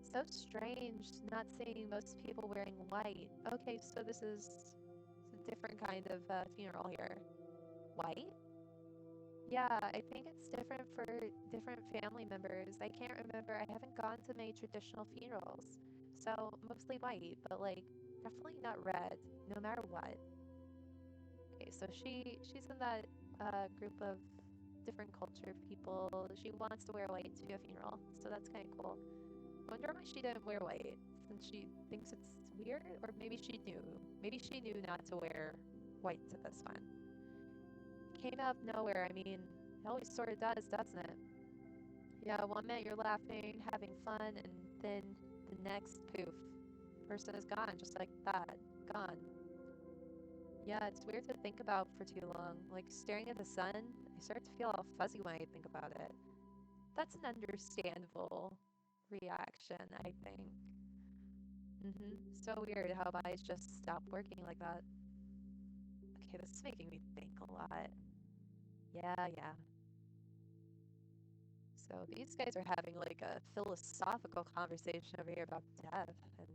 So strange not seeing most people wearing white. Okay, so this is a different kind of funeral here. White? Yeah, I think it's different for different family members. I can't remember. I haven't gone to many traditional funerals. So mostly white, but like definitely not red, no matter what. Okay, so she's in that group of different culture people. She wants to wear white to a funeral, so that's kind of cool. I wonder why she didn't wear white, since she thinks it's weird, or maybe she knew. Maybe she knew not to wear white to this one. Came out of nowhere. I mean, it always sort of does, doesn't it? Yeah, one minute you're laughing, having fun, and then the next, poof, person is gone, just like that, gone. Yeah, it's weird to think about for too long. Like staring at the sun, I start to feel all fuzzy when I think about it. That's an understandable reaction, I think. So weird how bodies just stop working like that. Okay, this is making me think a lot. Yeah. So these guys are having like a philosophical conversation over here about death, and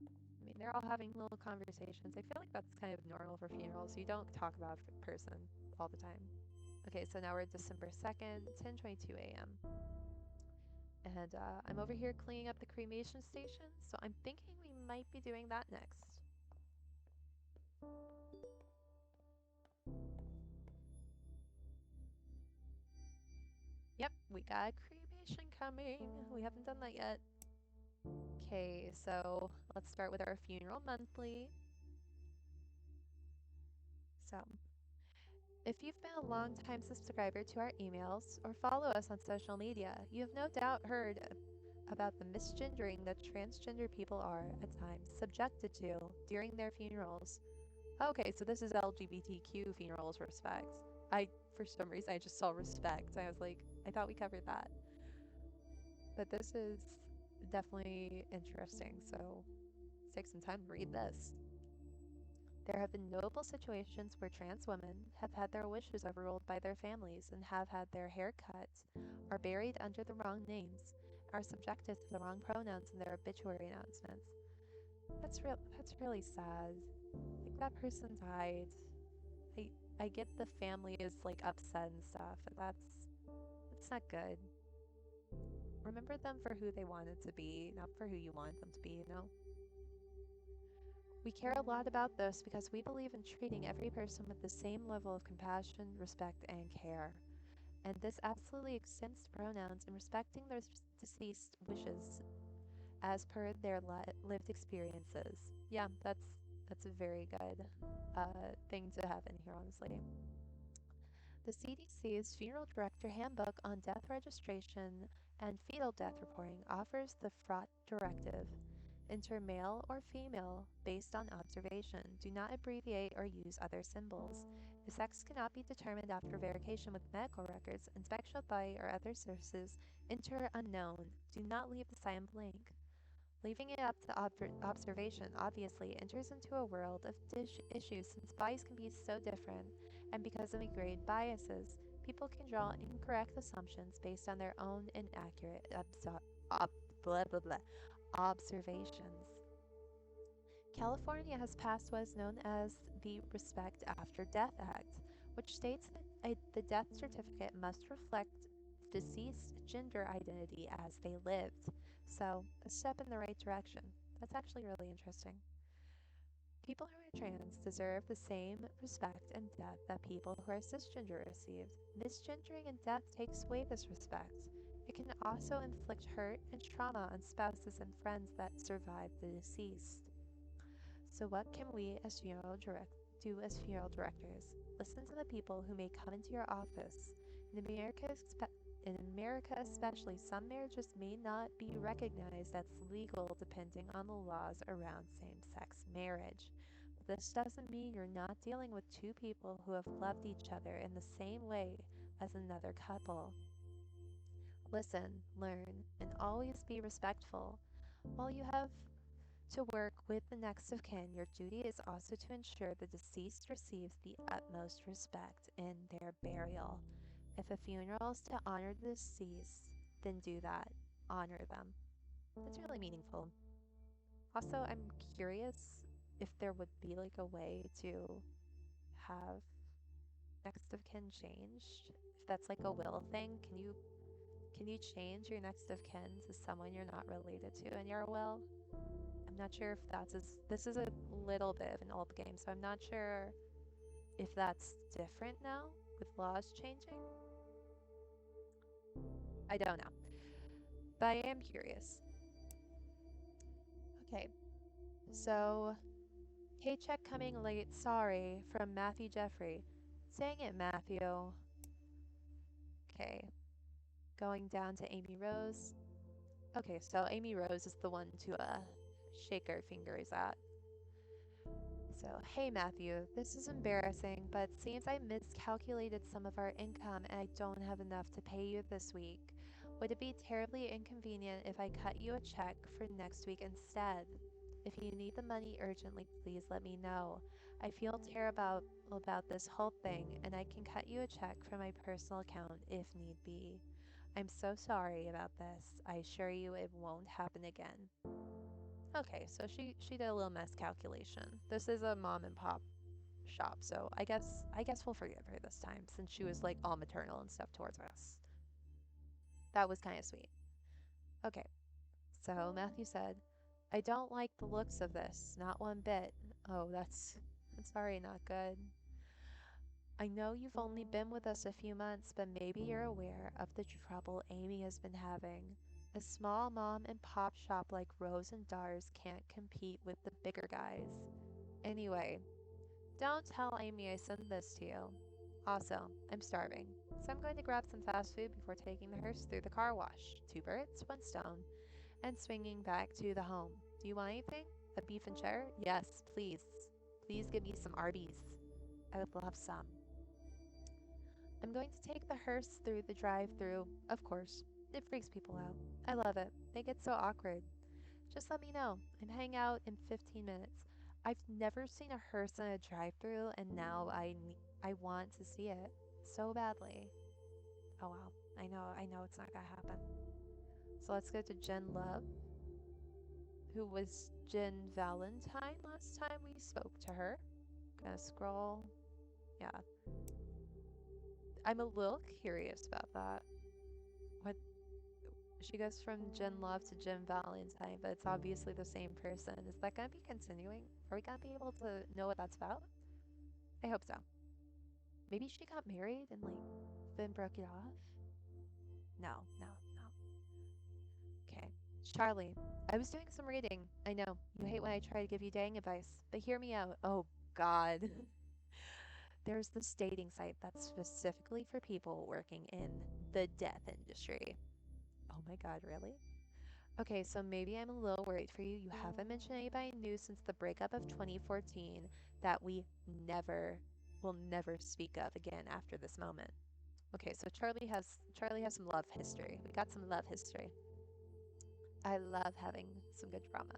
I mean they're all having little conversations. I feel like that's kind of normal for funerals. You don't talk about a person all the time. Okay, so now we're December 2nd, 10:22 a.m. And I'm over here cleaning up the cremation station, so I'm thinking we might be doing that next. Yep, we got cremation coming. We haven't done that yet. Okay, so let's start with our funeral monthly. So, if you've been a long-time subscriber to our emails or follow us on social media, you have no doubt heard about the misgendering that transgender people are, at times, subjected to during their funerals. Okay, so this is LGBTQ funerals respect. For some reason, I just saw respect. I was like, I thought we covered that. But this is definitely interesting, so take some time to read this. There have been notable situations where trans women have had their wishes overruled by their families and have had their hair cut, are buried under the wrong names, are subjected to the wrong pronouns in their obituary announcements. That's really sad. Like that person died. I I get the family is like upset and stuff, but that's not good. Remember them for who they wanted to be, not for who you want them to be, you know? We care a lot about this because we believe in treating every person with the same level of compassion, respect, and care. And this absolutely extends to pronouns and respecting their deceased wishes as per their lived experiences. Yeah, that's a very good thing to have in here, honestly. The CDC's Funeral Director Handbook on Death Registration and Fetal Death Reporting offers the FROT directive. Enter male or female based on observation. Do not abbreviate or use other symbols. If sex cannot be determined after verification with medical records, inspection by or other sources, enter unknown. Do not leave the sign blank. Leaving it up to observation obviously enters into a world of issues since bodies can be so different, and because of ingrained biases, people can draw incorrect assumptions based on their own inaccurate blah, blah, blah, observations. California has passed what is known as the Respect After Death Act, which states that the death certificate must reflect deceased gender identity as they lived. So, a step in the right direction. That's actually really interesting. People who are trans deserve the same respect and death that people who are cisgender receive. Misgendering and death takes away this respect. It can also inflict hurt and trauma on spouses and friends that survive the deceased. So what can we as do as funeral directors? Listen to the people who may come into your office. In America especially, some marriages may not be recognized as legal depending on the laws around same-sex marriage. But this doesn't mean you're not dealing with two people who have loved each other in the same way as another couple. Listen, learn, and always be respectful. While you have to work with the next of kin, your duty is also to ensure the deceased receives the utmost respect in their burial. If a funeral is to honor the deceased, then do that. Honor them. That's really meaningful. Also, I'm curious if there would be like a way to have next of kin changed. If that's like a will thing, can you change your next of kin to someone you're not related to in your will? I'm not sure if this is a little bit of an old game, so I'm not sure if that's different now with laws changing. I don't know, but I am curious. Okay, so paycheck coming late, sorry, from Matthew Jeffrey. Dang it, Matthew. Okay, going down to Amy Rose. Okay, so Amy Rose is the one to shake our fingers at. So, hey Matthew, this is embarrassing, but it seems I miscalculated some of our income and I don't have enough to pay you this week. Would it be terribly inconvenient if I cut you a check for next week instead? If you need the money urgently, please let me know. I feel terrible about this whole thing, and I can cut you a check from my personal account if need be. I'm so sorry about this. I assure you it won't happen again. Okay, so she did a little miscalculation. This is a mom and pop shop, so I guess we'll forgive her this time since she was like all maternal and stuff towards us. That was kind of sweet. Okay, so Matthew said, I don't like the looks of this, not one bit. Oh, I'm sorry, not good. I know you've only been with us a few months, but maybe you're aware of the trouble Amy has been having. A small mom and pop shop like Rose and Dars can't compete with the bigger guys. Anyway, Don't tell Amy I sent this to you. Also, I'm starving, so I'm going to grab some fast food before taking the hearse through the car wash. Two birds, one stone, and swinging back to the home. Do you want anything? A beef and cheddar? Yes, please. Please give me some Arby's. I would love some. I'm going to take the hearse through the drive-through, of course. It freaks people out. I love it. They get so awkward. Just let me know. I'm heading out in 15 minutes. I've never seen a hearse in a drive-through, and now I want to see it so badly. Oh wow. I know it's not gonna happen. So let's go to Jen Love, who was Jen Valentine last time we spoke to her. Gonna scroll. Yeah. I'm a little curious about that. What she goes from Jen Love to Jen Valentine, but it's obviously the same person. Is that gonna be continuing? Are we gonna be able to know what that's about? I hope so. Maybe she got married and like then broke it off? No, no, no. Okay. Charlie, I was doing some reading. I know, you hate when I try to give you dating advice, but hear me out. Oh God. There's this dating site that's specifically for people working in the death industry. Oh my God, really? Okay, so maybe I'm a little worried for you. You haven't mentioned anybody new since the breakup of 2014 that we never will never speak of again after this moment. Okay, so Charlie has some love history. We got some love history. I love having some good drama.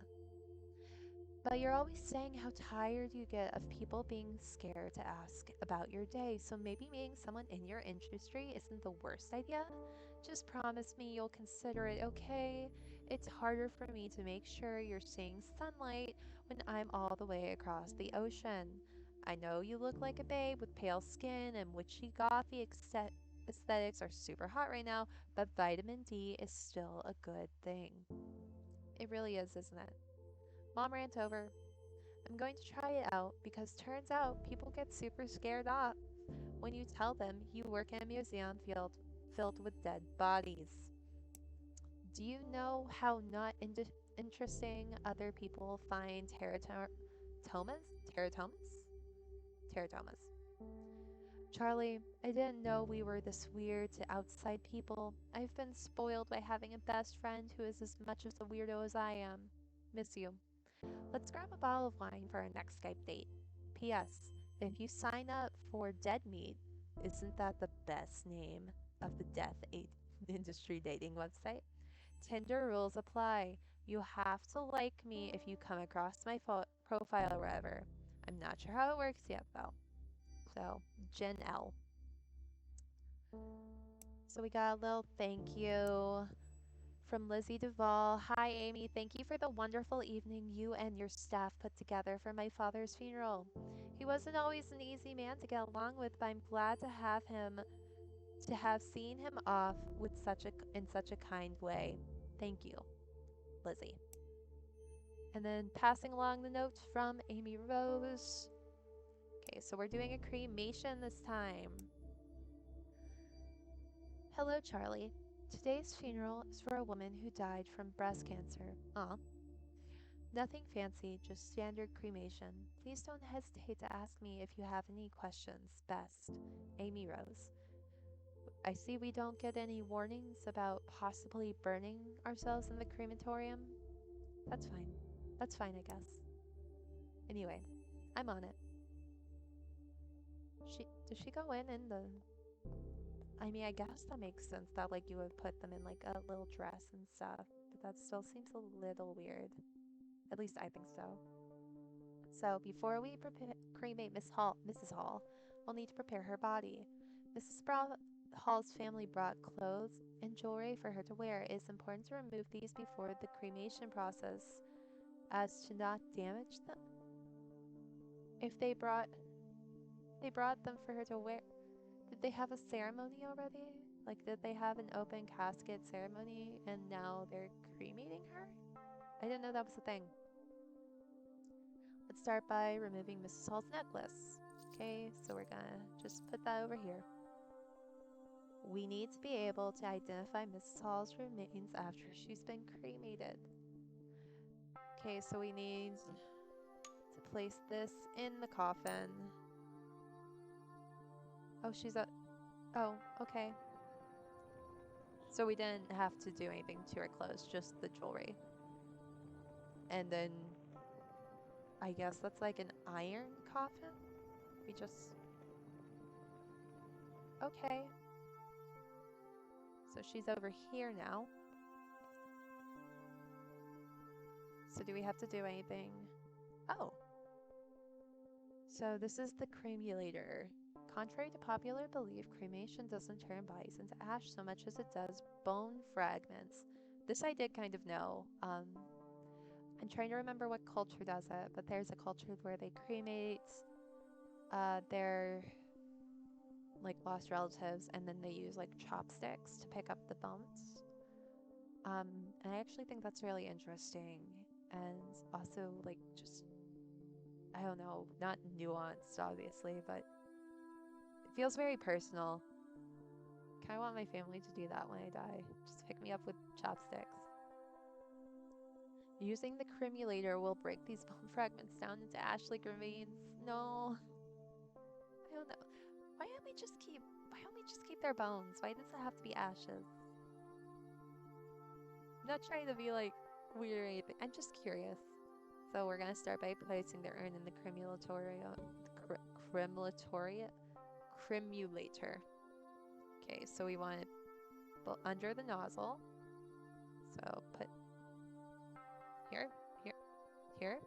But you're always saying how tired you get of people being scared to ask about your day, so maybe meeting someone in your industry isn't the worst idea. Just promise me you'll consider it, okay? It's harder for me to make sure you're seeing sunlight when I'm all the way across the ocean. I know you look like a babe with pale skin and witchy gothy aesthetics are super hot right now, but vitamin D is still a good thing. It really is, isn't it? Mom rant over. I'm going to try it out because turns out people get super scared off when you tell them you work in a museum filled with dead bodies. Do you know how not interesting other people find teratomas? Teratomas? Teratomas. Charlie, I didn't know we were this weird to outside people. I've been spoiled by having a best friend who is as much of a weirdo as I am. Miss you. Let's grab a bottle of wine for our next Skype date. P.S. If you sign up for Dead Meat, isn't that the best name of the industry dating website? Tinder rules apply. You have to like me if you come across my profile or whatever. I'm not sure how it works yet though. So, Jen L. So we got a little thank you from Lizzie Duvall. Hi, Amy. Thank you for the wonderful evening you and your staff put together for my father's funeral. He wasn't always an easy man to get along with, but I'm glad to have seen him off with in such a kind way. Thank you, Lizzie. And then passing along the note from Amy Rose. Okay, so we're doing a cremation this time. Hello, Charlie. Today's funeral is for a woman who died from breast cancer. Aw. Nothing fancy, just standard cremation. Please don't hesitate to ask me if you have any questions. Best, Amy Rose. I see we don't get any warnings about possibly burning ourselves in the crematorium. That's fine. That's fine, I guess. Anyway, I'm on it. Does she go in the I mean, I guess that makes sense that like you would put them in like a little dress and stuff, but that still seems a little weird. At least I think so. So before we cremate Mrs. Hall, we'll need to prepare her body. Hall's family brought clothes and jewelry for her to wear. It is important to remove these before the cremation process, as to not damage them. If they brought them for her to wear, did they have a ceremony already? Like, did they have an open casket ceremony and now they're cremating her? I didn't know that was a thing. Let's start by removing Mrs. Hall's necklace. Okay, so we're gonna just put that over here. We need to be able to identify Mrs. Hall's remains after she's been cremated. Okay, so we need to place this in the coffin. Oh, she's a... Oh, okay. So we didn't have to do anything to her clothes, just the jewelry. And then I guess that's like an iron coffin? We just... Okay. So she's over here now. So do we have to do anything? Oh. So this is the cremulator. Contrary to popular belief, cremation doesn't turn bodies into ash so much as it does bone fragments. This I did kind of know. I'm trying to remember what culture does it, but there's a culture where they cremate their like lost relatives, and then they use like chopsticks to pick up the bones. And I actually think that's really interesting, and also like just, I don't know, not nuanced obviously, but it feels very personal. Kind of want my family to do that when I die. Just pick me up with chopsticks. Using the cremulator will break these bone fragments down into ash-like remains. No, I don't know. Why don't we just keep their bones? Why does it have to be ashes? I'm not trying to be like weird or anything. I'm just curious. So we're gonna start by placing the urn in the cremulator. Okay, so we want it under the nozzle. So put here, here, here.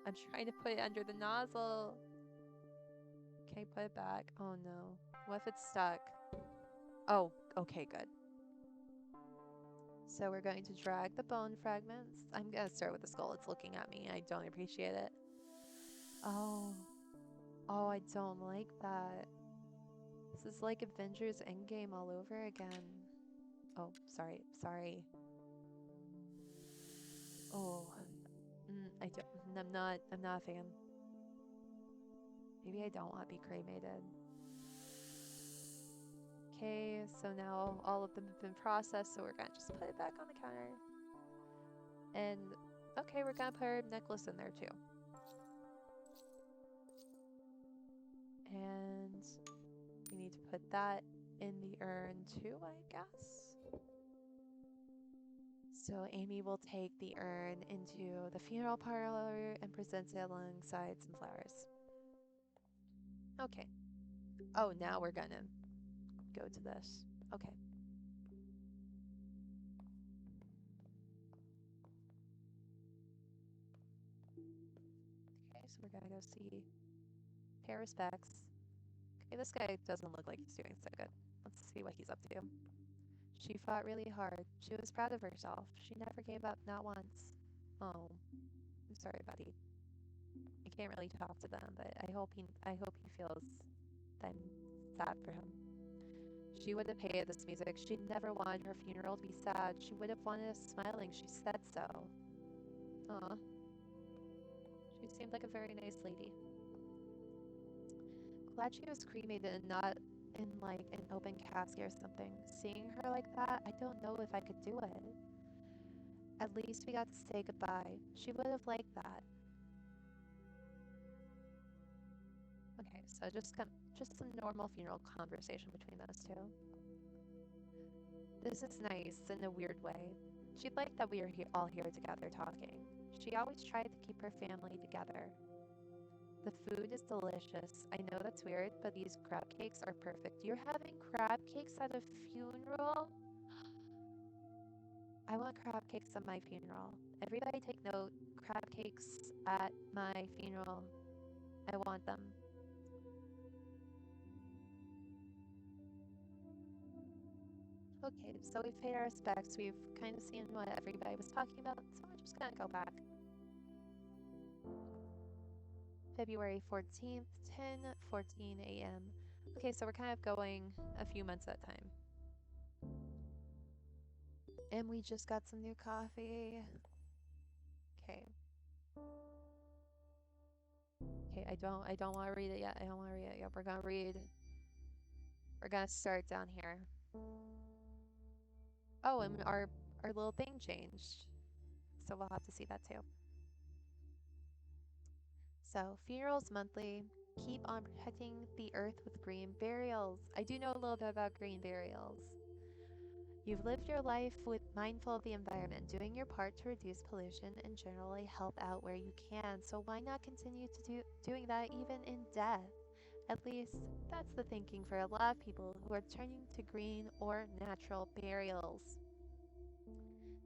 I'm trying to put it under the nozzle. Okay, put it back. Oh no. What if it's stuck? Oh, okay, good. So we're going to drag the bone fragments. I'm gonna start with the skull. It's looking at me. I don't appreciate it. Oh. Oh, I don't like that. This is like Avengers Endgame all over again. Oh, sorry. Sorry. Oh. I'm not a fan. Maybe I don't want to be cremated. Okay, so now all of them have been processed, so we're gonna just put it back on the counter. And, okay, we're gonna put our necklace in there too. And we need to put that in the urn too, I guess. So Amy will take the urn into the funeral parlor and present it alongside some flowers. Okay. Oh, now we're gonna go to this. Okay. Okay, so we're gonna go see, pay respects. Okay, this guy doesn't look like he's doing so good. Let's see what he's up to. She fought really hard. She was proud of herself. She never gave up, not once. Oh, I'm sorry, buddy. I can't really talk to them, but I hope he feels that I'm sad for him. She would have hated this music. She never wanted her funeral to be sad. She would have wanted us smiling. She said so. Aw. She seemed like a very nice lady. Glad she was cremated and not in like an open casket or something. Seeing her like that, I don't know if I could do it. At least we got to say goodbye. She would have liked that. Okay, so just some normal funeral conversation between those two. This is nice in a weird way. She liked that we are all here together talking. She always tried to keep her family together. The food is delicious. I know that's weird, but these crab cakes are perfect. You're having crab cakes at a funeral? I want crab cakes at my funeral. Everybody take note. Crab cakes at my funeral. I want them. Okay, so we've paid our respects. We've kind of seen what everybody was talking about, so we're just gonna go back. February 14th, 10:14 a.m. Okay, so we're kind of going a few months at a time. And we just got some new coffee. Okay. Okay, I don't want to read it yet. I don't want to read it yet. We're gonna start down here. Oh, and our little thing changed. So we'll have to see that too. So, funerals monthly. Keep on protecting the earth with green burials. I do know a little bit about green burials. You've lived your life with mindful of the environment, doing your part to reduce pollution and generally help out where you can. So why not continue to doing that even in death? At least that's the thinking for a lot of people who are turning to green or natural burials.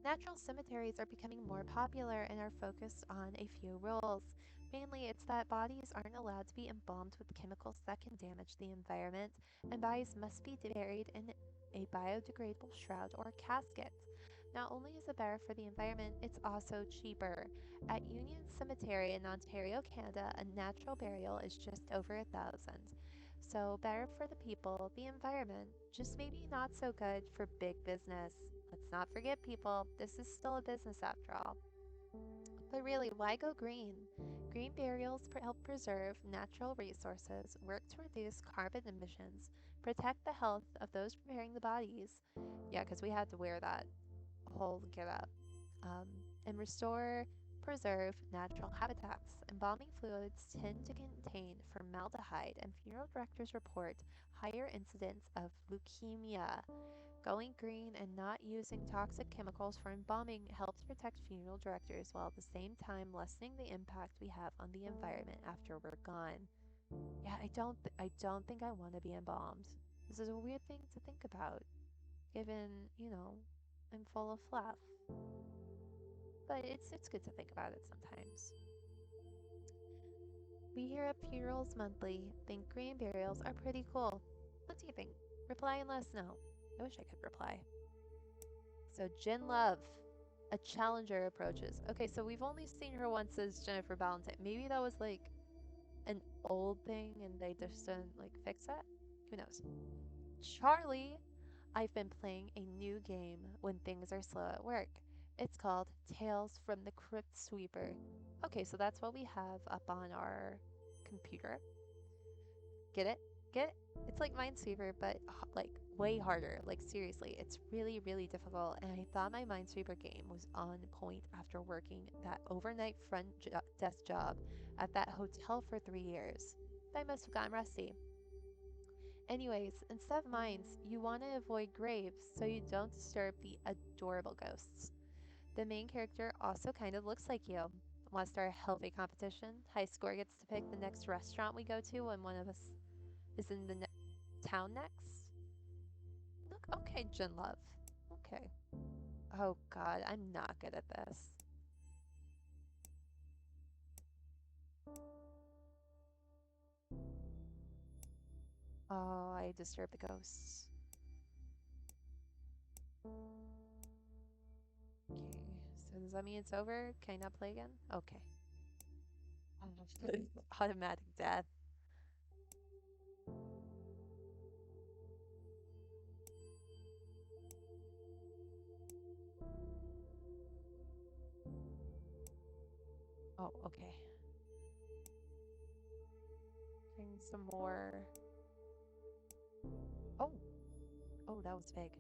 Natural cemeteries are becoming more popular and are focused on a few rules. Mainly, it's that bodies aren't allowed to be embalmed with chemicals that can damage the environment, and bodies must be buried in a biodegradable shroud or casket. Not only is it better for the environment, it's also cheaper. At Union Cemetery in Ontario, Canada, a natural burial is just over 1,000. So better for the people, the environment, just maybe not so good for big business. Let's not forget, people, this is still a business after all. But really, why go green? Green burials help preserve natural resources, work to reduce carbon emissions, protect the health of those preparing the bodies. Yeah, because we had to wear that whole get up. And restore, preserve natural habitats. Embalming fluids tend to contain formaldehyde, and funeral directors report higher incidence of leukemia. Going green and not using toxic chemicals for embalming helps protect funeral directors while at the same time lessening the impact we have on the environment after we're gone. Yeah, I don't think I want to be embalmed. This is a weird thing to think about, given, I'm full of fluff. But it's good to think about it sometimes. We here at Funerals Monthly think green burials are pretty cool. What do you think? Reply and let us know. I wish I could reply. So Jen Love, a challenger approaches. Okay, so we've only seen her once as Jennifer Valentine. Maybe that was like an old thing and they just didn't like fix it. Who knows? Charlie, I've been playing a new game when things are slow at work. It's called Tales from the Crypt Sweeper. Okay, so that's what we have up on our computer. Get it? Get it? It's like Minesweeper, but like way harder. Like seriously, it's really, really difficult. And I thought my Minesweeper game was on point after working that overnight desk job at that hotel for 3 years. I must have gotten rusty. Anyways, instead of mines, you want to avoid graves so you don't disturb the adorable ghosts. The main character also kind of looks like you. Want to start a healthy competition? High score gets to pick the next restaurant we go to when one of us is in the town next? Look, okay, Jin Love. Okay. Oh god, I'm not good at this. Oh, I disturbed the ghosts. Okay, so does that mean it's over? Can I not play again? Okay. Automatic death. Oh, okay. Bring some more. Oh, oh, that was big.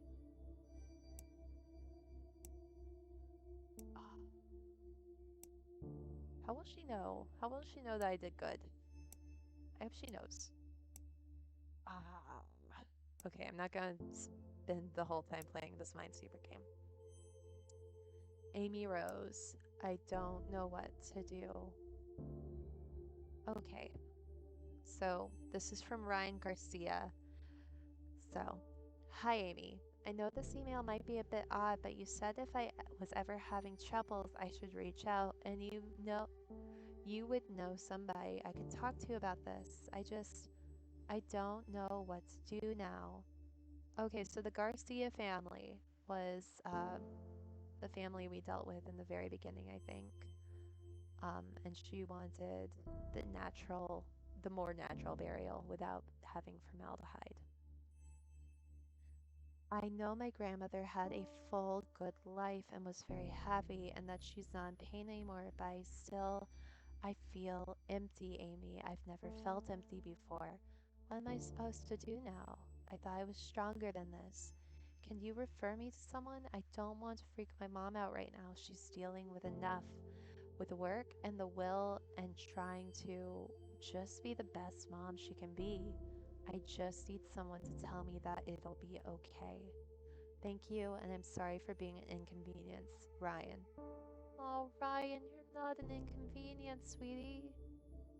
Ah, how will she know? How will she know that I did good? I hope she knows. Ah. Okay, I'm not gonna spend the whole time playing this Minesweeper game. Amy Rose. I don't know what to do. Okay, so this is from Ryan Garcia. So, hi Amy. I know this email might be a bit odd, but you said if I was ever having troubles, I should reach out, and you would know somebody I could talk to about this. I don't know what to do now. Okay, so the Garcia family was the family we dealt with in the very beginning, I think. And she wanted the more natural burial without having formaldehyde. I know my grandmother had a full, good life and was very happy, and that she's not in pain anymore, but I feel empty, Amy. I've never felt empty before. What am I supposed to do now? I thought I was stronger than this. Can you refer me to someone? I don't want to freak my mom out right now. She's dealing with enough. with work and the will and trying to just be the best mom she can be. I just need someone to tell me that it'll be okay. Thank you, and I'm sorry for being an inconvenience, Ryan. Oh, Ryan, you're not an inconvenience, sweetie.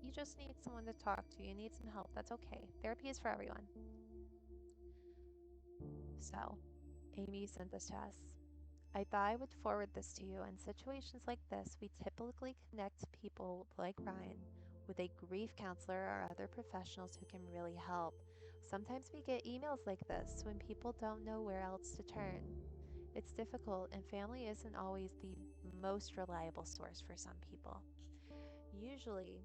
You just need someone to talk to. You need some help. That's okay. Therapy is for everyone. So, Amy sent this to us. I thought I would forward this to you. In situations like this, we typically connect people like Ryan with a grief counselor or other professionals who can really help. Sometimes we get emails like this when people don't know where else to turn. It's difficult, and family isn't always the most reliable source for some people. Usually,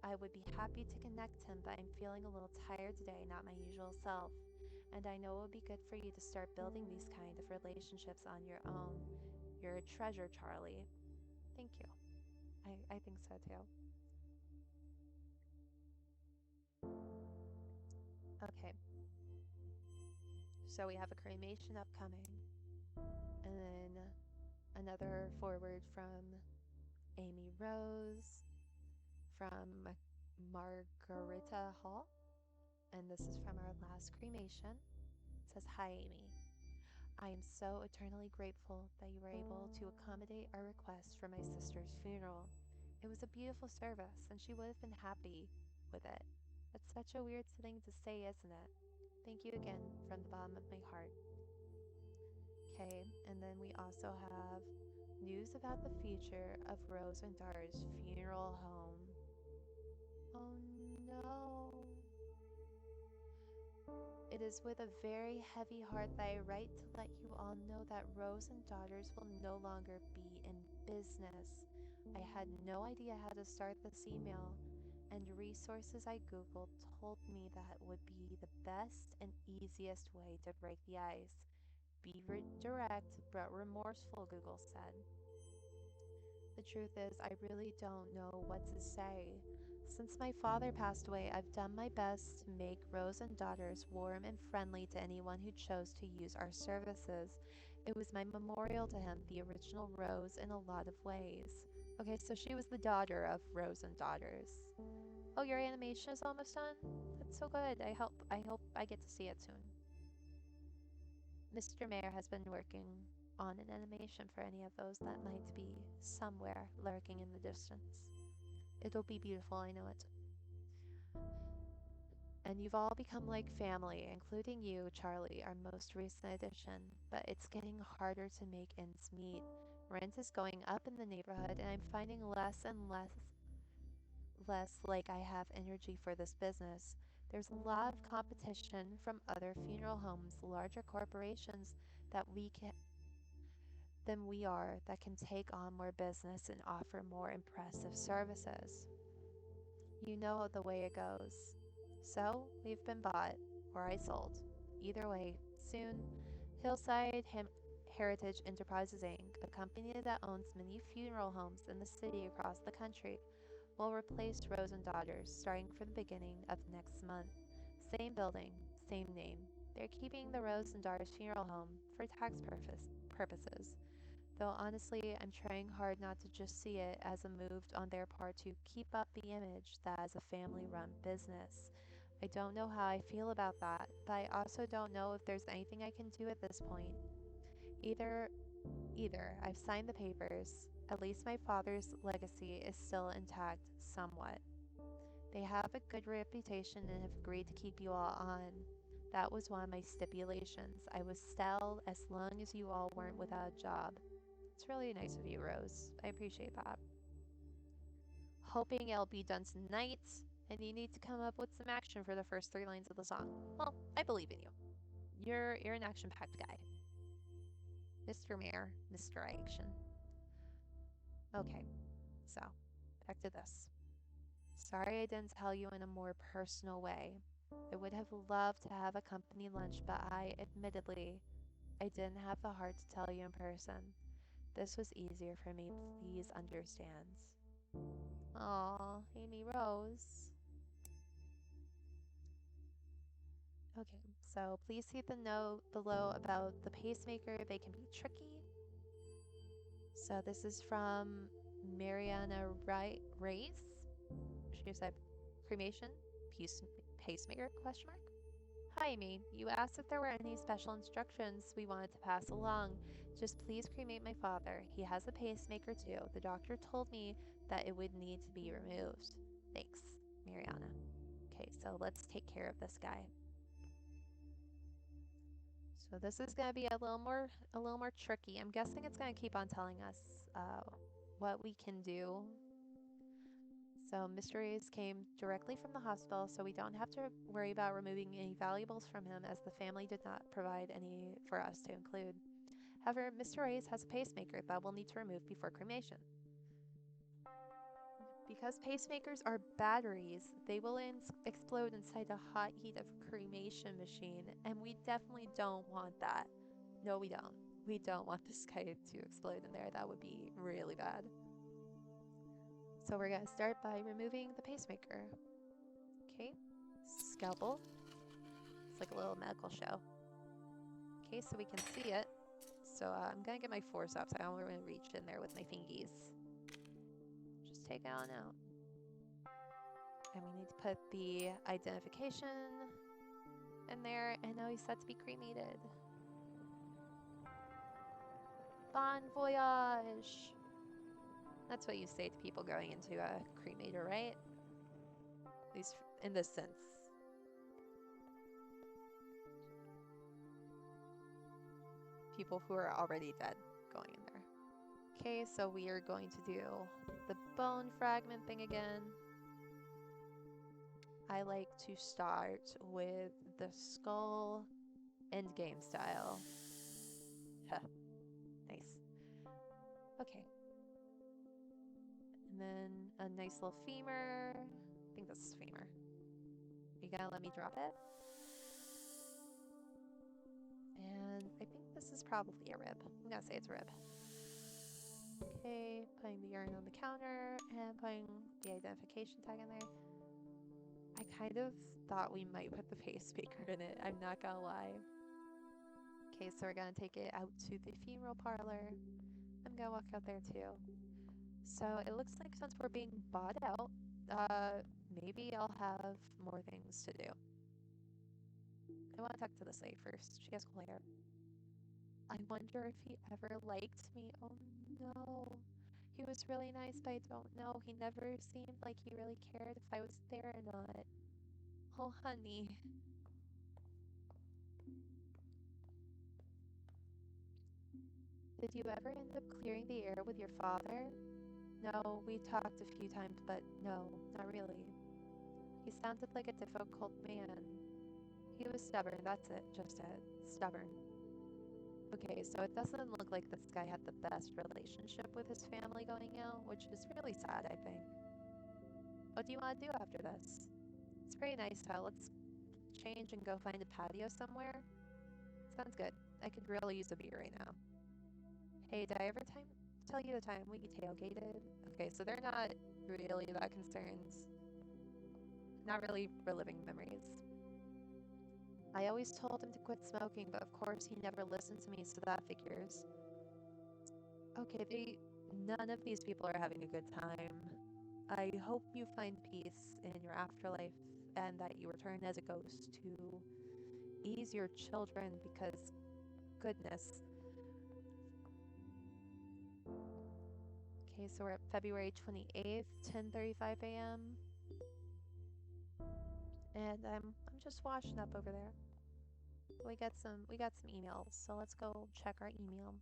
I would be happy to connect him, but I'm feeling a little tired today, not my usual self. And I know it would be good for you to start building these kind of relationships on your own. You're a treasure, Charlie. Thank you. I think so too. Okay, so we have a cremation upcoming, and then another forward from Amy Rose, from Margarita Hall, and this is from our last cremation. It says, Hi, Amy. I am so eternally grateful that you were able to accommodate our request for my sister's funeral. It was a beautiful service, and she would have been happy with it. That's such a weird thing to say, isn't it? Thank you again from the bottom of my heart. Okay, and then we also have news about the future of Rose and Dar's funeral home. Oh no. It is with a very heavy heart that I write to let you all know that Rose and Daughters will no longer be in business. I had no idea how to start this email, and resources I googled told me that would be the best and easiest way to break the ice. Be direct but remorseful, Google said. The truth is, I really don't know what to say. Since my father passed away, I've done my best to make Rose and Daughters warm and friendly to anyone who chose to use our services. It was my memorial to him, the original Rose, in a lot of ways. Okay, so she was the daughter of Rose and Daughters. Oh, your animation is almost done? That's so good. I hope I get to see it soon. Mr. Mayor has been working on an animation for any of those that might be somewhere lurking in the distance. It'll be beautiful, I know it. And you've all become like family, including you, Charlie, our most recent addition. But it's getting harder to make ends meet. Rent is going up in the neighborhood, and I'm finding less like I have energy for this business. There's a lot of competition from other funeral homes, larger corporations that we can than we are that can take on more business and offer more impressive services. You know the way it goes. So, we've been bought, or I sold. Either way, soon, Heritage Enterprises Inc., a company that owns many funeral homes in the city across the country, will replace Rose and Daughters starting from the beginning of next month. Same building, same name. They're keeping the Rose and Daughters Funeral Home for purposes. Though honestly, I'm trying hard not to just see it as a move on their part to keep up the image that is a family run business. I don't know how I feel about that, but I also don't know if there's anything I can do at this point. Either I've signed the papers. At least my father's legacy is still intact somewhat. They have a good reputation and have agreed to keep you all on. That was one of my stipulations. I would sell as long as you all weren't without a job. It's really nice of you, Rose. I appreciate that. Hoping it'll be done tonight, and you need to come up with some action for the first three lines of the song. Well, I believe in you. You're an action-packed guy. Mr. Mayor, Mr. Action. Okay, so back to this. Sorry I didn't tell you in a more personal way. I would have loved to have a company lunch, but I didn't have the heart to tell you in person. This was easier for me, please understand. Aw, Amy Rose. Okay, so please see the note below about the pacemaker. They can be tricky. So this is from Mariana Reyes. She said, cremation? Peace, pacemaker? Question mark. Hi, Amy. You asked if there were any special instructions we wanted to pass along. Just please cremate my father. He has a pacemaker too. The doctor told me that it would need to be removed. Thanks, Mariana. Okay, so let's take care of this guy. So this is gonna be a little more tricky. I'm guessing it's gonna keep on telling us what we can do. So Mr. Reyes came directly from the hospital, so we don't have to worry about removing any valuables from him, as the family did not provide any for us to include. However, Mr. Reyes has a pacemaker that we'll need to remove before cremation. Because pacemakers are batteries, they will explode inside the hot heat of a cremation machine, and we definitely don't want that. No, we don't. We don't want this guy to explode in there. That would be really bad. So we're going to start by removing the pacemaker. Okay, scalpel. It's like a little medical show. Okay, so we can see it. So I'm going to get my forceps. I don't want to reach in there with my fingies. Just take it on out. And we need to put the identification in there, and now he's set to be cremated. Bon voyage! That's what you say to people going into a cremator, right? At least in this sense. People who are already dead going in there. Okay, so we are going to do the bone fragment thing again. I like to start with the skull endgame style. Nice. Okay. And then a nice little femur. I think this is femur. You gotta let me drop it. And I think this is probably a rib. I'm gonna say it's a rib. Okay, putting the urn on the counter and putting the identification tag in there. I kind of thought we might put the pacemaker in it, I'm not gonna lie. Okay, so we're gonna take it out to the funeral parlor. I'm gonna walk out there too. So it looks like since we're being bought out, maybe I'll have more things to do. I want to talk to this lady first. She has cool hair. I wonder if he ever liked me. Oh no. He was really nice, but I don't know. He never seemed like he really cared if I was there or not. Oh, honey. Did you ever end up clearing the air with your father? No, we talked a few times, but no, not really. He sounded like a difficult man. He was stubborn, that's it, just it. Stubborn. Okay, so it doesn't look like this guy had the best relationship with his family going out, which is really sad, I think. What do you want to do after this? It's very nice out. Let's change and go find a patio somewhere. Sounds good. I could really use a beer right now. Hey, did I ever tell you the time we tailgated? Okay, so they're not really that concerned. Not really reliving memories. I always told him to quit smoking, but of course he never listened to me, so that figures. Okay, none of these people are having a good time. I hope you find peace in your afterlife and that you return as a ghost to ease your children, because goodness. Okay, so we're at February 28th, 10:35 a.m. And I'm just washing up over there. We got some emails, so let's go check our email.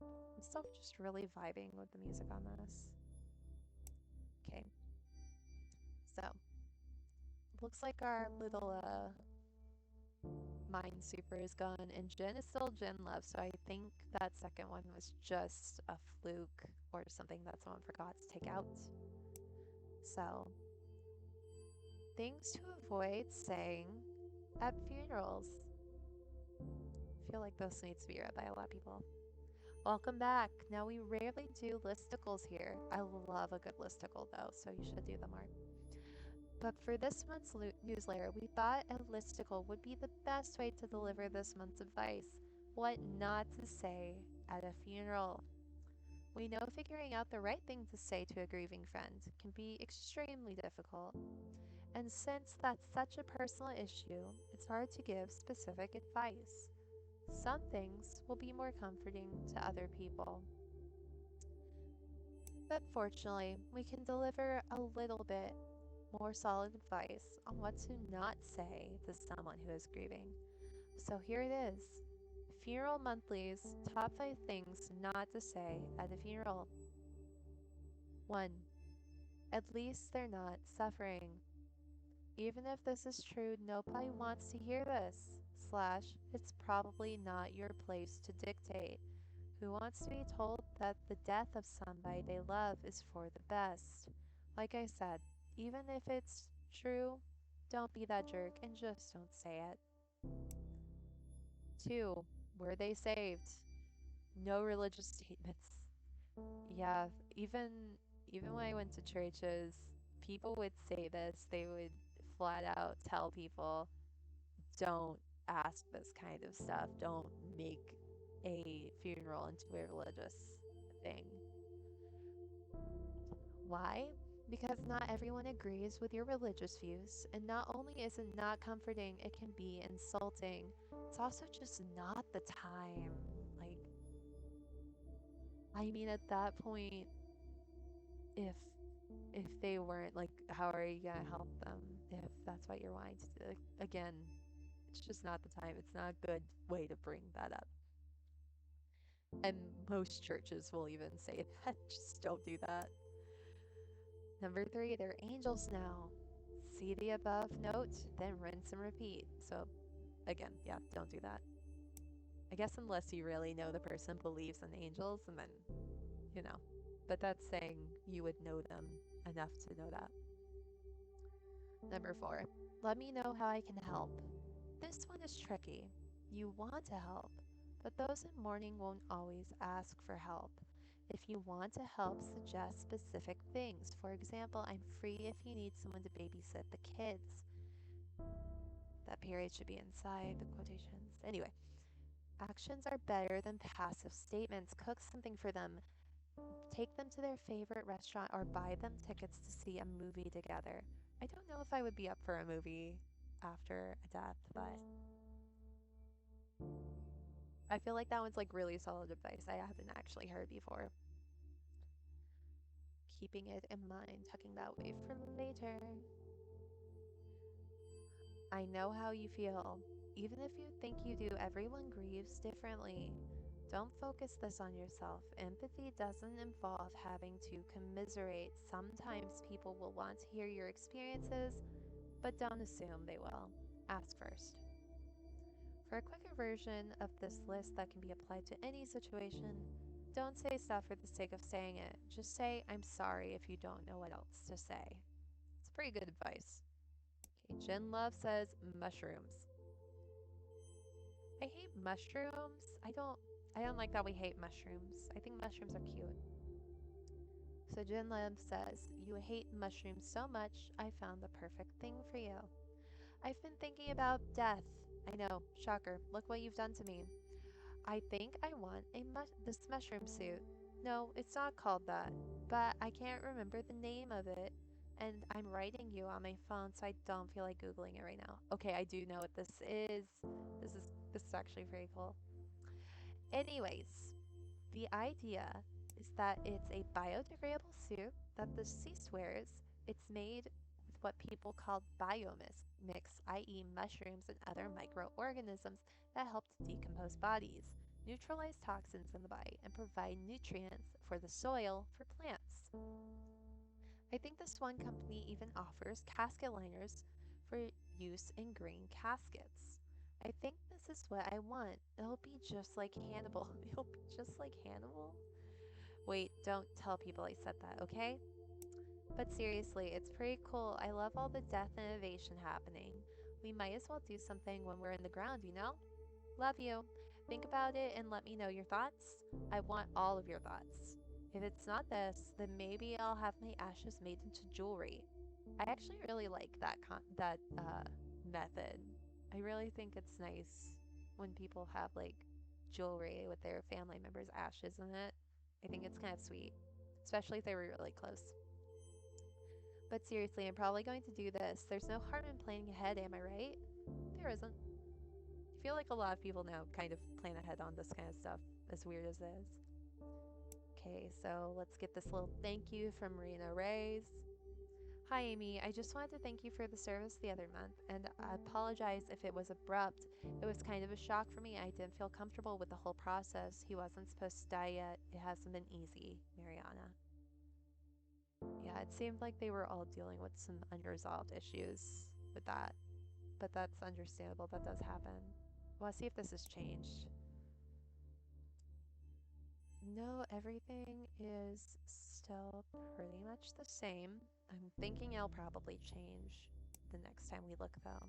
I'm still just really vibing with the music on this. Okay. So, looks like our little mind super is gone, and Jen is still Jen Love, so I think that second one was just a fluke or something that someone forgot to take out. So, things to avoid saying at funerals. I feel like this needs to be read by a lot of people. Welcome back. Now, we rarely do listicles here. I love a good listicle though, so you should do them more. But for this month's newsletter, we thought a listicle would be the best way to deliver this month's advice. What not to say at a funeral. We know figuring out the right thing to say to a grieving friend can be extremely difficult, and since that's such a personal issue, it's hard to give specific advice. Some things will be more comforting to other people, but fortunately, we can deliver a little bit more solid advice on what to not say to someone who is grieving. So here it is. Funeral Monthly's top 5 things not to say at a funeral. 1. At least they're not suffering. Even if this is true, nobody wants to hear this. Slash, it's probably not your place to dictate. Who wants to be told that the death of somebody they love is for the best? Like I said, even if it's true, don't be that jerk and just don't say it. 2. Were they saved? No religious statements. Yeah, even when I went to churches, people would say this. They would flat out tell people, don't ask this kind of stuff. Don't make a funeral into a religious thing. Why? Because not everyone agrees with your religious views, and not only is it not comforting, it can be insulting. It's also just not the time. Like, I mean, at that point, if if they weren't like, how are you gonna help them if that's what you're wanting to do? Like, again, it's just not the time. It's not a good way to bring that up. And most churches will even say that. Just don't do that. Number 3, they're angels now. See the above note, then rinse and repeat. So, again, yeah, don't do that. I guess unless you really know the person believes in angels, and then, you know. But that's saying you would know them enough to know that. Number 4, let me know how I can help. This one is tricky. You want to help, but those in mourning won't always ask for help. If you want to help, suggest specific things. For example, I'm free if you need someone to babysit the kids. That period should be inside the quotations. Anyway, actions are better than passive statements. Cook something for them. Take them to their favorite restaurant or buy them tickets to see a movie together. I don't know if I would be up for a movie after a death, but I feel like that one's like really solid advice I haven't actually heard before. Keeping it in mind, tucking that away for later. I know how you feel. Even if you think you do, everyone grieves differently. Don't focus this on yourself. Empathy doesn't involve having to commiserate. Sometimes people will want to hear your experiences, but don't assume they will. Ask first. For a quicker version of this list that can be applied to any situation, don't say stuff for the sake of saying it. Just say, I'm sorry if you don't know what else to say. It's pretty good advice. Okay, Jen Love says mushrooms. I hate mushrooms. I don't like that we hate mushrooms. I think mushrooms are cute. So Jen Love says, you hate mushrooms so much, I found the perfect thing for you. I've been thinking about death. I know, shocker. Look what you've done to me. I think I want this mushroom suit. No, it's not called that, but I can't remember the name of it. And I'm writing you on my phone, so I don't feel like Googling it right now. Okay, I do know what this is. This is this is actually very cool. Anyways, the idea is that it's a biodegradable suit that the deceased wears. It's made with what people call biomix, i.e., mushrooms and other microorganisms that help to decompose bodies, neutralize toxins in the body, and provide nutrients for the soil for plants. I think this one company even offers casket liners for use in green caskets. I think this is what I want. It'll be just like Hannibal. It'll be just like Hannibal. Wait, don't tell people I said that, okay? But seriously, it's pretty cool. I love all the death innovation happening. We might as well do something when we're in the ground, you know? Love you. Think about it and let me know your thoughts. I want all of your thoughts. If it's not this, then maybe I'll have my ashes made into jewelry. I actually really like that method. I really think it's nice when people have like jewelry with their family members' ashes in it. I think it's kind of sweet, especially if they were really close. But seriously, I'm probably going to do this. There's no harm in planning ahead, am I right? There isn't. I feel like a lot of people now kind of plan ahead on this kind of stuff, as weird as it is. Okay, so let's get this little thank you from Marina Reyes. Hi, Amy. I just wanted to thank you for the service the other month, and I apologize if it was abrupt. It was kind of a shock for me. I didn't feel comfortable with the whole process. He wasn't supposed to die yet. It hasn't been easy, Mariana. Yeah, it seemed like they were all dealing with some unresolved issues with that, but that's understandable. That does happen. Well, let's see if this has changed. No, everything is still pretty much the same. I'm thinking it'll probably change the next time we look, though.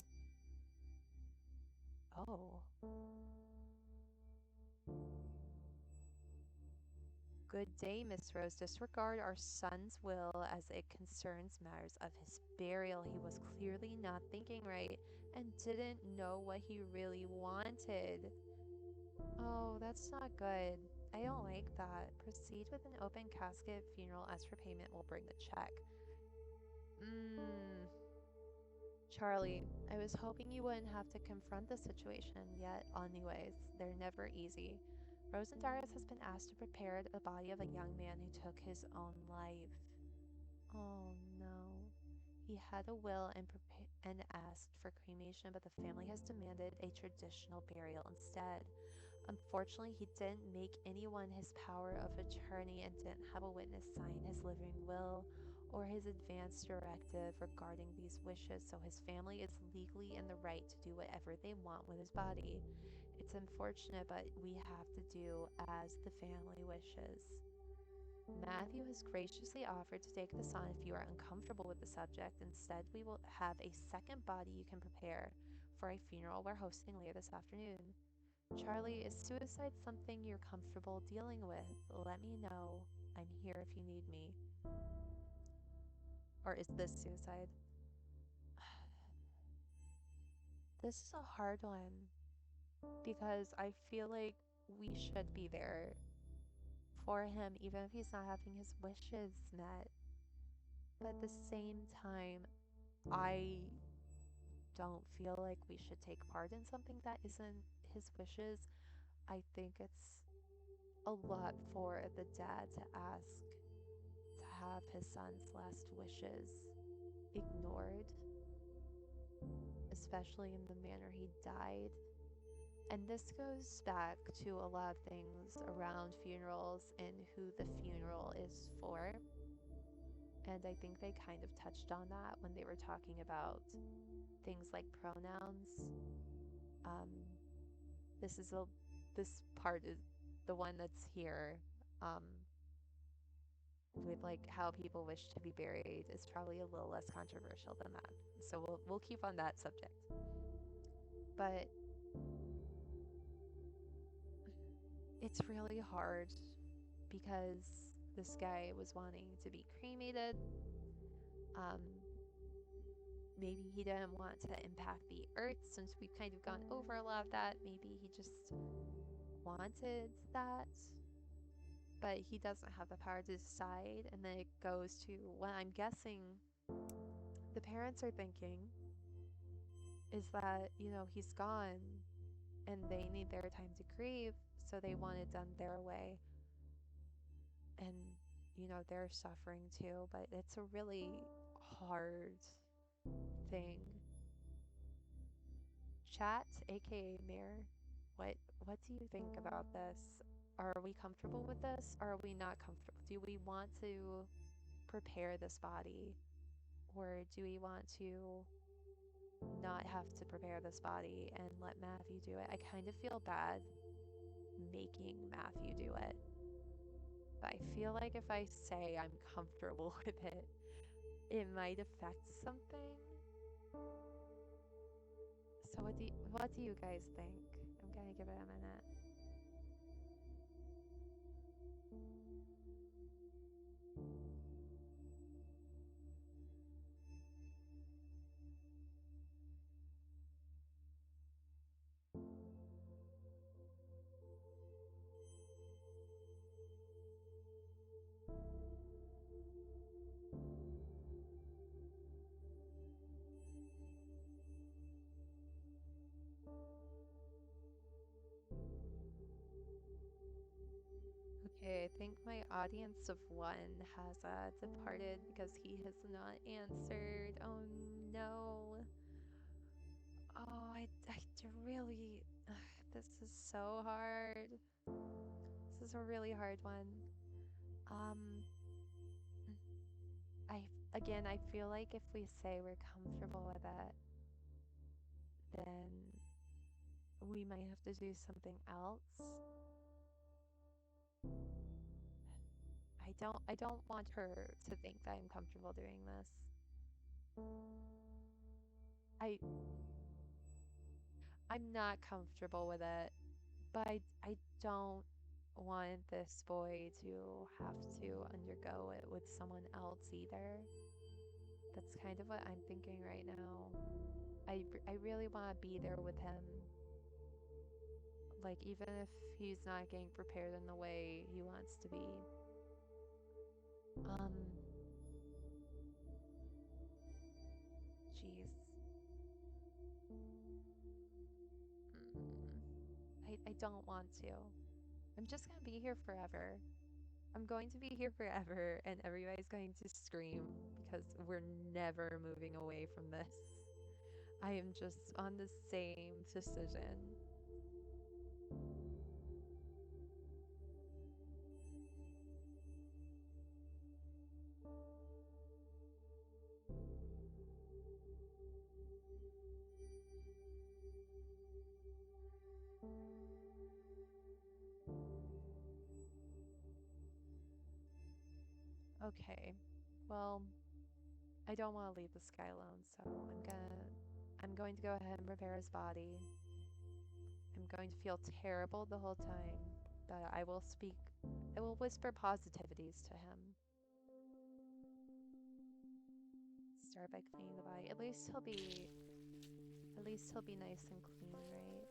Oh. Good day, Miss Rose. Disregard our son's will as it concerns matters of his burial. He was clearly not thinking right and didn't know what he really wanted. Oh, that's not good. I don't like that. Proceed with an open casket funeral. As for payment, we'll bring the check. Mmm. Charlie, I was hoping you wouldn't have to confront the situation, yet, anyways, they're never easy. Rosendarius has been asked to prepare the body of a young man who took his own life. Oh no. He had a will and asked for cremation, but the family has demanded a traditional burial instead. Unfortunately, he didn't make anyone his power of attorney and didn't have a witness sign his living will or his advance directive regarding these wishes, so his family is legally in the right to do whatever they want with his body. It's unfortunate, but we have to do as the family wishes. Matthew has graciously offered to take this on if you are uncomfortable with the subject. Instead, we will have a second body you can prepare for a funeral we're hosting later this afternoon. Charlie, is suicide something you're comfortable dealing with? Let me know. I'm here if you need me. Or is this suicide? This is a hard one because I feel like we should be there for him even if he's not having his wishes met. But at the same time, I don't feel like we should take part in something that isn't his wishes. I think it's a lot for the dad to ask to have his son's last wishes ignored, especially in the manner he died. And this goes back to a lot of things around funerals and who the funeral is for. And I think they kind of touched on that when they were talking about things like pronouns. Um, this is this part is the one that's here. Um, with like how people wish to be buried is probably a little less controversial than that. So we'll keep on that subject. But it's really hard because this guy was wanting to be cremated. Um, maybe he didn't want to impact the earth since we've kind of gone over a lot of that. Maybe he just wanted that, but he doesn't have the power to decide. And then it goes to what I'm guessing the parents are thinking is that, he's gone and they need their time to grieve, so they want it done their way. And, they're suffering too, but it's a really hard thing. Chat, aka Mayor, what do you think about this? Are we comfortable with this? Or are we not comfortable? Do we want to prepare this body? Or do we want to not have to prepare this body and let Matthew do it? I kind of feel bad making Matthew do it. But I feel like if I say I'm comfortable with it, it might affect something. So what do you guys think? I'm gonna give it a minute. Okay, I think my audience of one has departed because he has not answered. Oh no. Oh, really. This is so hard. This is a really hard one. Um, I feel like if we say we're comfortable with it, then we might have to do something else. I don't want her to think that I'm comfortable doing this. I I'm not comfortable with it, but I don't want this boy to have to undergo it with someone else either. That's kind of what I'm thinking right now. I really want to be there with him. Like, even if he's not getting prepared in the way he wants to be. Um, Jeez. I don't want to. I'm just gonna be here forever. I'm going to be here forever, and everybody's going to scream because we're never moving away from this. I am just on the same decision. Okay, well, I don't want to leave this guy alone, so I'm going to go ahead and prepare his body. I'm going to feel terrible the whole time, but I will whisper positivities to him. Start by cleaning the body. At least he'll be nice and clean, right?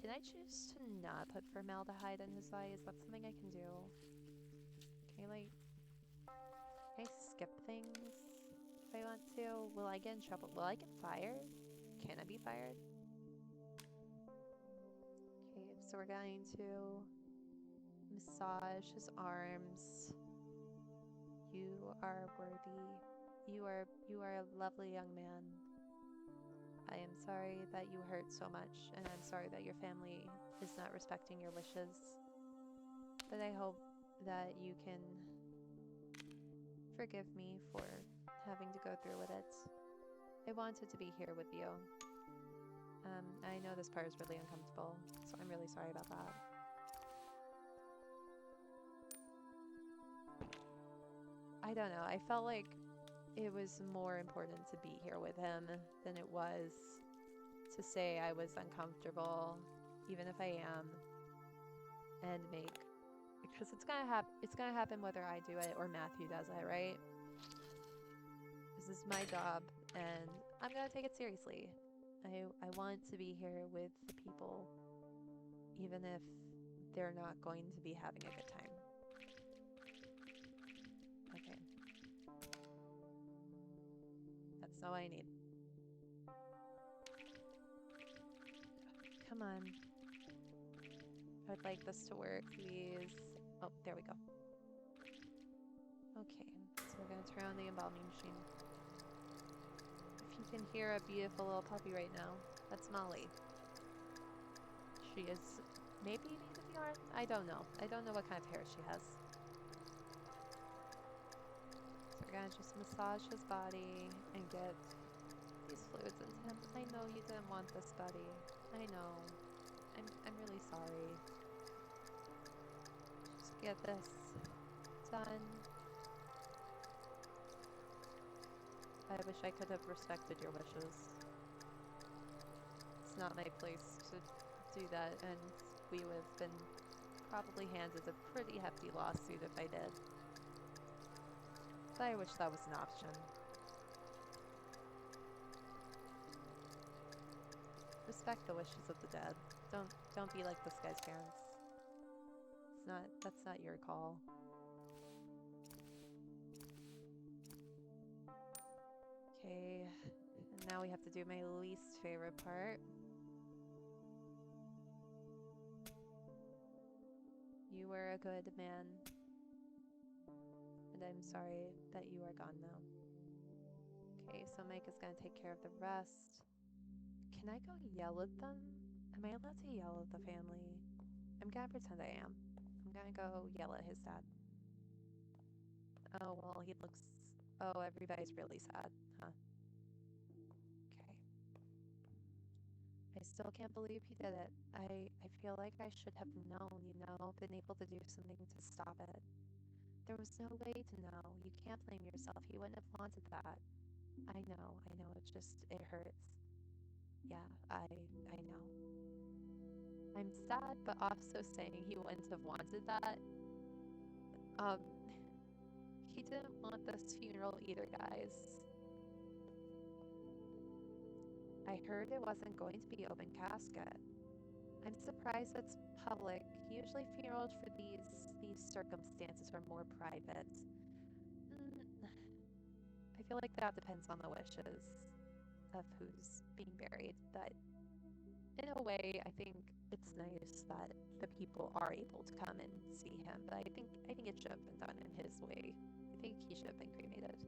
Can I choose to not put formaldehyde in his body? Is that something I can do? Can I skip things if I want to? Will I get in trouble? Will I get fired? Can I be fired? Okay, so we're going to massage his arms. You are worthy. You are a lovely young man. I am sorry that you hurt so much, and I'm sorry that your family is not respecting your wishes. But I hope that you can forgive me for having to go through with it. I wanted to be here with you. I know this part is really uncomfortable, so I'm really sorry about that. I don't know. I felt like it was more important to be here with him than it was to say I was uncomfortable, even if I am, and make because it's gonna happen whether I do it or Matthew does it, right? This is my job, and I'm gonna take it seriously. I want to be here with the people, even if they're not going to be having a good time. Okay. That's all I need. Come on. I would like this to work, please. Oh, there we go. Okay, so we're gonna turn on the embalming machine. If you can hear a beautiful little puppy right now, that's Molly. She is maybe native yarn? I don't know. I don't know what kind of hair she has. So we're gonna just massage his body and get these fluids into him. I know you didn't want this, buddy. I know. I'm really sorry. Just get this done. I wish I could have respected your wishes. It's not my place to do that, and we would have been probably handed a pretty hefty lawsuit if I did. But I wish that was an option. Respect the wishes of the dead. Don't be like this guy's parents. That's not your call. Okay, and now we have to do my least favorite part. You were a good man, and I'm sorry that you are gone now. Okay, so Mike is gonna take care of the rest. Can I go yell at them? Am I allowed to yell at the family? I'm gonna pretend I am. I'm gonna go yell at his dad. Oh, well, he looks... Oh, everybody's really sad, huh? Okay. I still can't believe he did it. I feel like I should have known, you know, been able to do something to stop it. There was no way to know. You can't blame yourself. He wouldn't have wanted that. I know, it hurts. Yeah, I know. I'm sad, but also saying he wouldn't have wanted that. Um, he didn't want this funeral either, guys. I heard it wasn't going to be open casket. I'm surprised it's public. Usually funerals for these circumstances are more private. I feel like that depends on the wishes of who's being buried, but in a way, I think it's nice that the people are able to come and see him, but I think it should have been done in his way. I think he should have been cremated.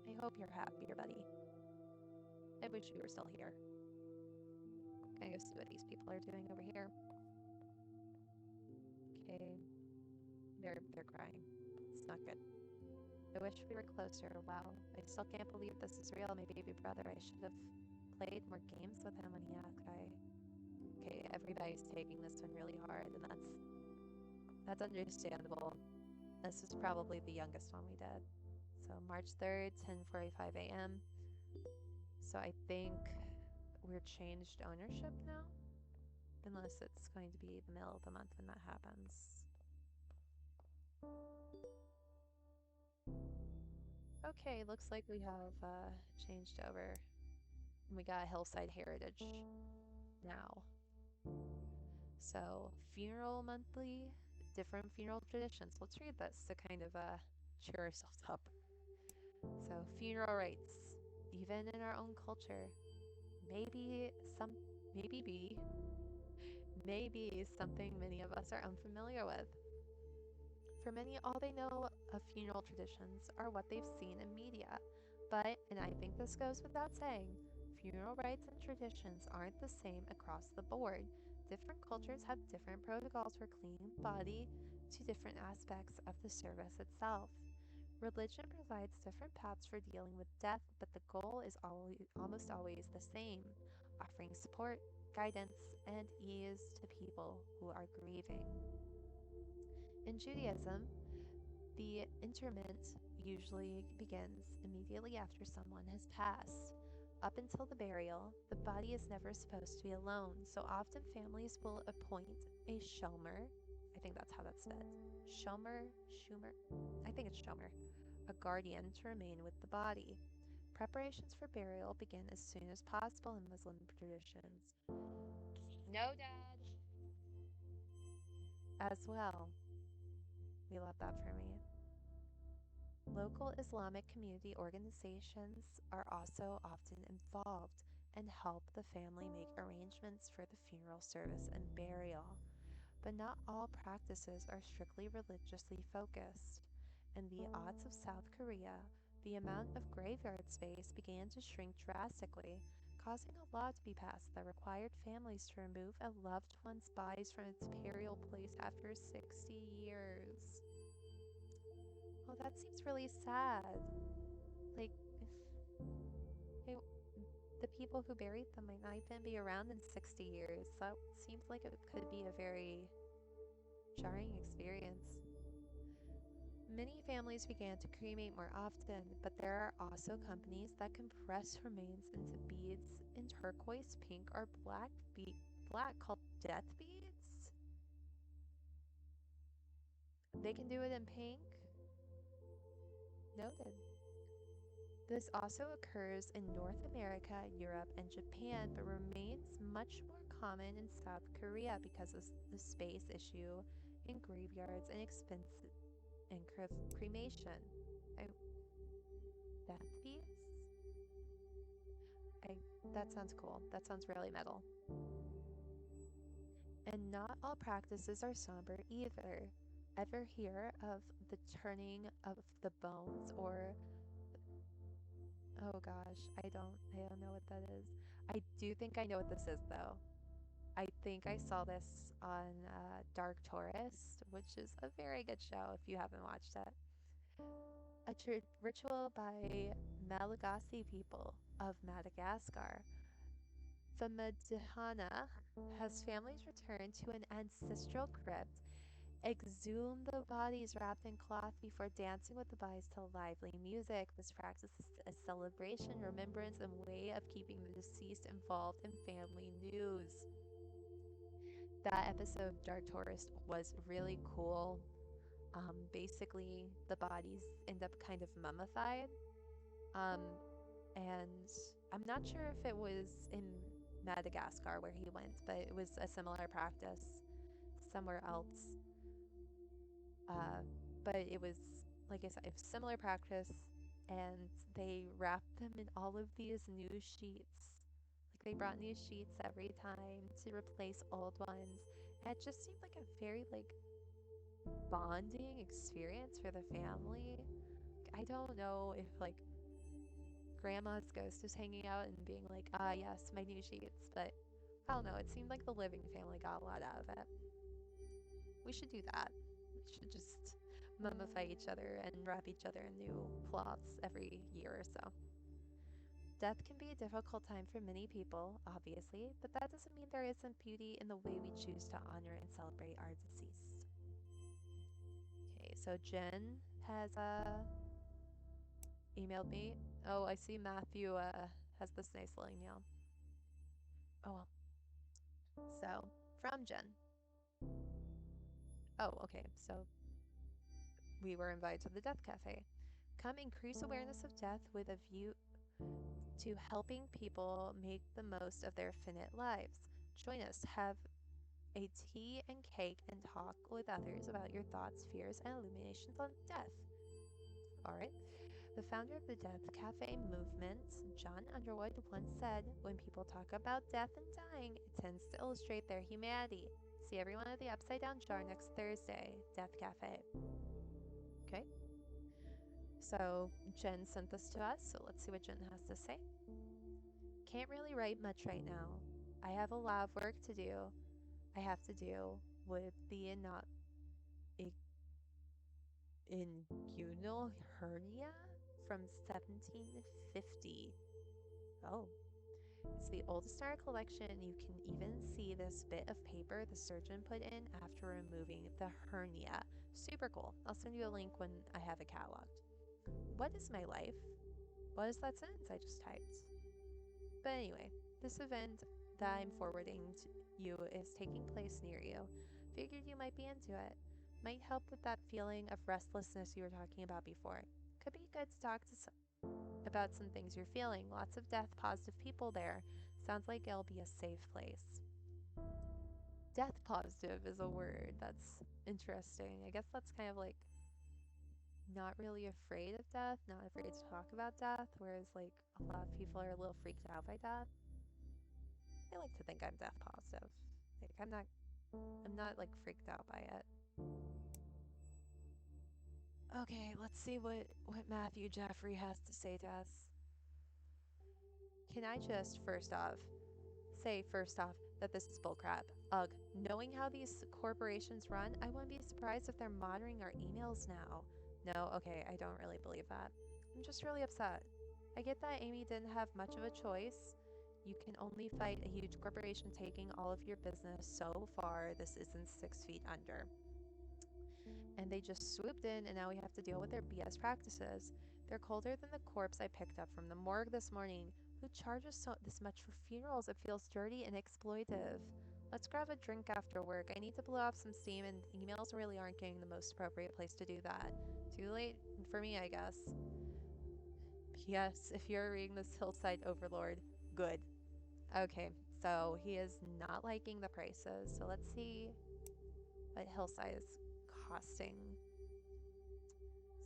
I hope you're happier, buddy. I wish you were still here. Gonna go see what these people are doing over here. Okay. They're crying. It's not good. I wish we were closer. Wow. I still can't believe this is real. My baby brother. I should have played more games with him when he asked. Okay, everybody's taking this one really hard, and that's understandable. This is probably the youngest one we did. So March 3rd, 10:45 a.m. So I think we're changed ownership now, unless it's going to be the middle of the month when that happens. Okay, looks like we have changed over. And we got Hillside Heritage now. So, funeral monthly, different funeral traditions. Let's read this to kind of cheer ourselves up. So, funeral rites, even in our own culture, maybe maybe something many of us are unfamiliar with. For many, all they know of funeral traditions are what they've seen in media. But, and I think this goes without saying, funeral rites and traditions aren't the same across the board. Different cultures have different protocols for cleaning the body to different aspects of the service itself. Religion provides different paths for dealing with death, but the goal is almost always the same, offering support, guidance, and ease to people who are grieving. In Judaism, the interment usually begins immediately after someone has passed. Up until the burial, the body is never supposed to be alone, so often families will appoint a shomer. I think that's how that's said. Schumer? I think it's shomer. A guardian to remain with the body. Preparations for burial begin as soon as possible in Muslim traditions. No, Dad. As well. We love that for me. Local Islamic community organizations are also often involved and help the family make arrangements for the funeral service and burial. But not all practices are strictly religiously focused. In the odds of South Korea, the amount of graveyard space began to shrink drastically, causing a law to be passed that required families to remove a loved one's bodies from its burial place after 60 years. Oh, that seems really sad. Like, they, the people who buried them might not even be around in 60 years. That seems like it could be a very jarring experience. Many families began to cremate more often, but there are also companies that compress remains into beads in turquoise, pink, or black called death beads. They can do it in pink. Noted. This also occurs in North America, Europe, and Japan, but remains much more common in South Korea because of the space issue in graveyards and expense and cremation. Death beats? That sounds cool. That sounds really metal. And not all practices are somber either. Ever hear of the turning of the bones or oh gosh, I don't know what that is. I do think I know what this is though. I think I saw this on Dark Tourist, which is a very good show if you haven't watched it. A ritual by Malagasy people of Madagascar. The Madhana has families return to an ancestral crypt, exhume the bodies wrapped in cloth before dancing with the bodies to lively music. This practice is a celebration, remembrance, and way of keeping the deceased involved in family news. That episode of Dark Tourist was really cool. Basically, the bodies end up kind of mummified. Um, and I'm not sure if it was in Madagascar where he went, but it was a similar practice somewhere else. Uh, but it was, like I said, it was similar practice, and they wrapped them in all of these new sheets. Like they brought new sheets every time to replace old ones. And it just seemed like a very bonding experience for the family. I don't know if grandma's ghost was hanging out and being like, ah, yes, my new sheets, but I don't know. It seemed like the living family got a lot out of it. We should do that. We should just mummify each other and wrap each other in new cloths every year or so. Death can be a difficult time for many people, obviously, but that doesn't mean there isn't beauty in the way we choose to honor and celebrate our deceased. Okay, so Jen has emailed me. Oh, I see Matthew has this nice little email. Oh well. So, from Jen. Oh, okay. So, we were invited to the Death Cafe. Come increase awareness of death with a view to helping people make the most of their finite lives. Join us, have a tea and cake, and talk with others about your thoughts, fears, and illuminations on death. All right. The founder of the Death Cafe movement, John Underwood, once said, when people talk about death and dying, it tends to illustrate their humanity. See everyone at the Upside Down Jar next Thursday, Death Cafe. Okay, so Jen sent this to us, so let's see what Jen has to say. Can't really write much right now. I have a lot of work to do. I have to do with the inguinal hernia from 1750. Oh, it's the oldest in our collection. You can even see this bit of paper the surgeon put in after removing the hernia. Super cool. I'll send you a link when I have it cataloged. What is my life? What is that sentence I just typed? But anyway, this event that I'm forwarding to you is taking place near you. Figured you might be into it. Might help with that feeling of restlessness you were talking about before. Could be good to talk about some things you're feeling. Lots of death positive people there. Sounds like it'll be a safe place. Death positive is a word. That's interesting. I guess that's kind of like not really afraid of death, not afraid to talk about death, whereas like a lot of people are a little freaked out by death. I like to think I'm death positive. Like I'm not like freaked out by it. Okay, let's see what Matthew Jeffrey has to say to us. Can I just first off that this is bullcrap? Ugh, knowing how these corporations run, I wouldn't be surprised if they're monitoring our emails now. No, okay, I don't really believe that. I'm just really upset. I get that Amy didn't have much of a choice. You can only fight a huge corporation taking all of your business so far. This isn't 6 feet under. And they just swooped in, and now we have to deal with their BS practices. They're colder than the corpse I picked up from the morgue this morning. Who charges this much for funerals? It feels dirty and exploitive. Let's grab a drink after work. I need to blow off some steam, and emails really aren't getting the most appropriate place to do that. Too late for me, I guess. P.S. If you're reading this Hillside Overlord, good. Okay, so he is not liking the prices. So let's see what Hillside is costing.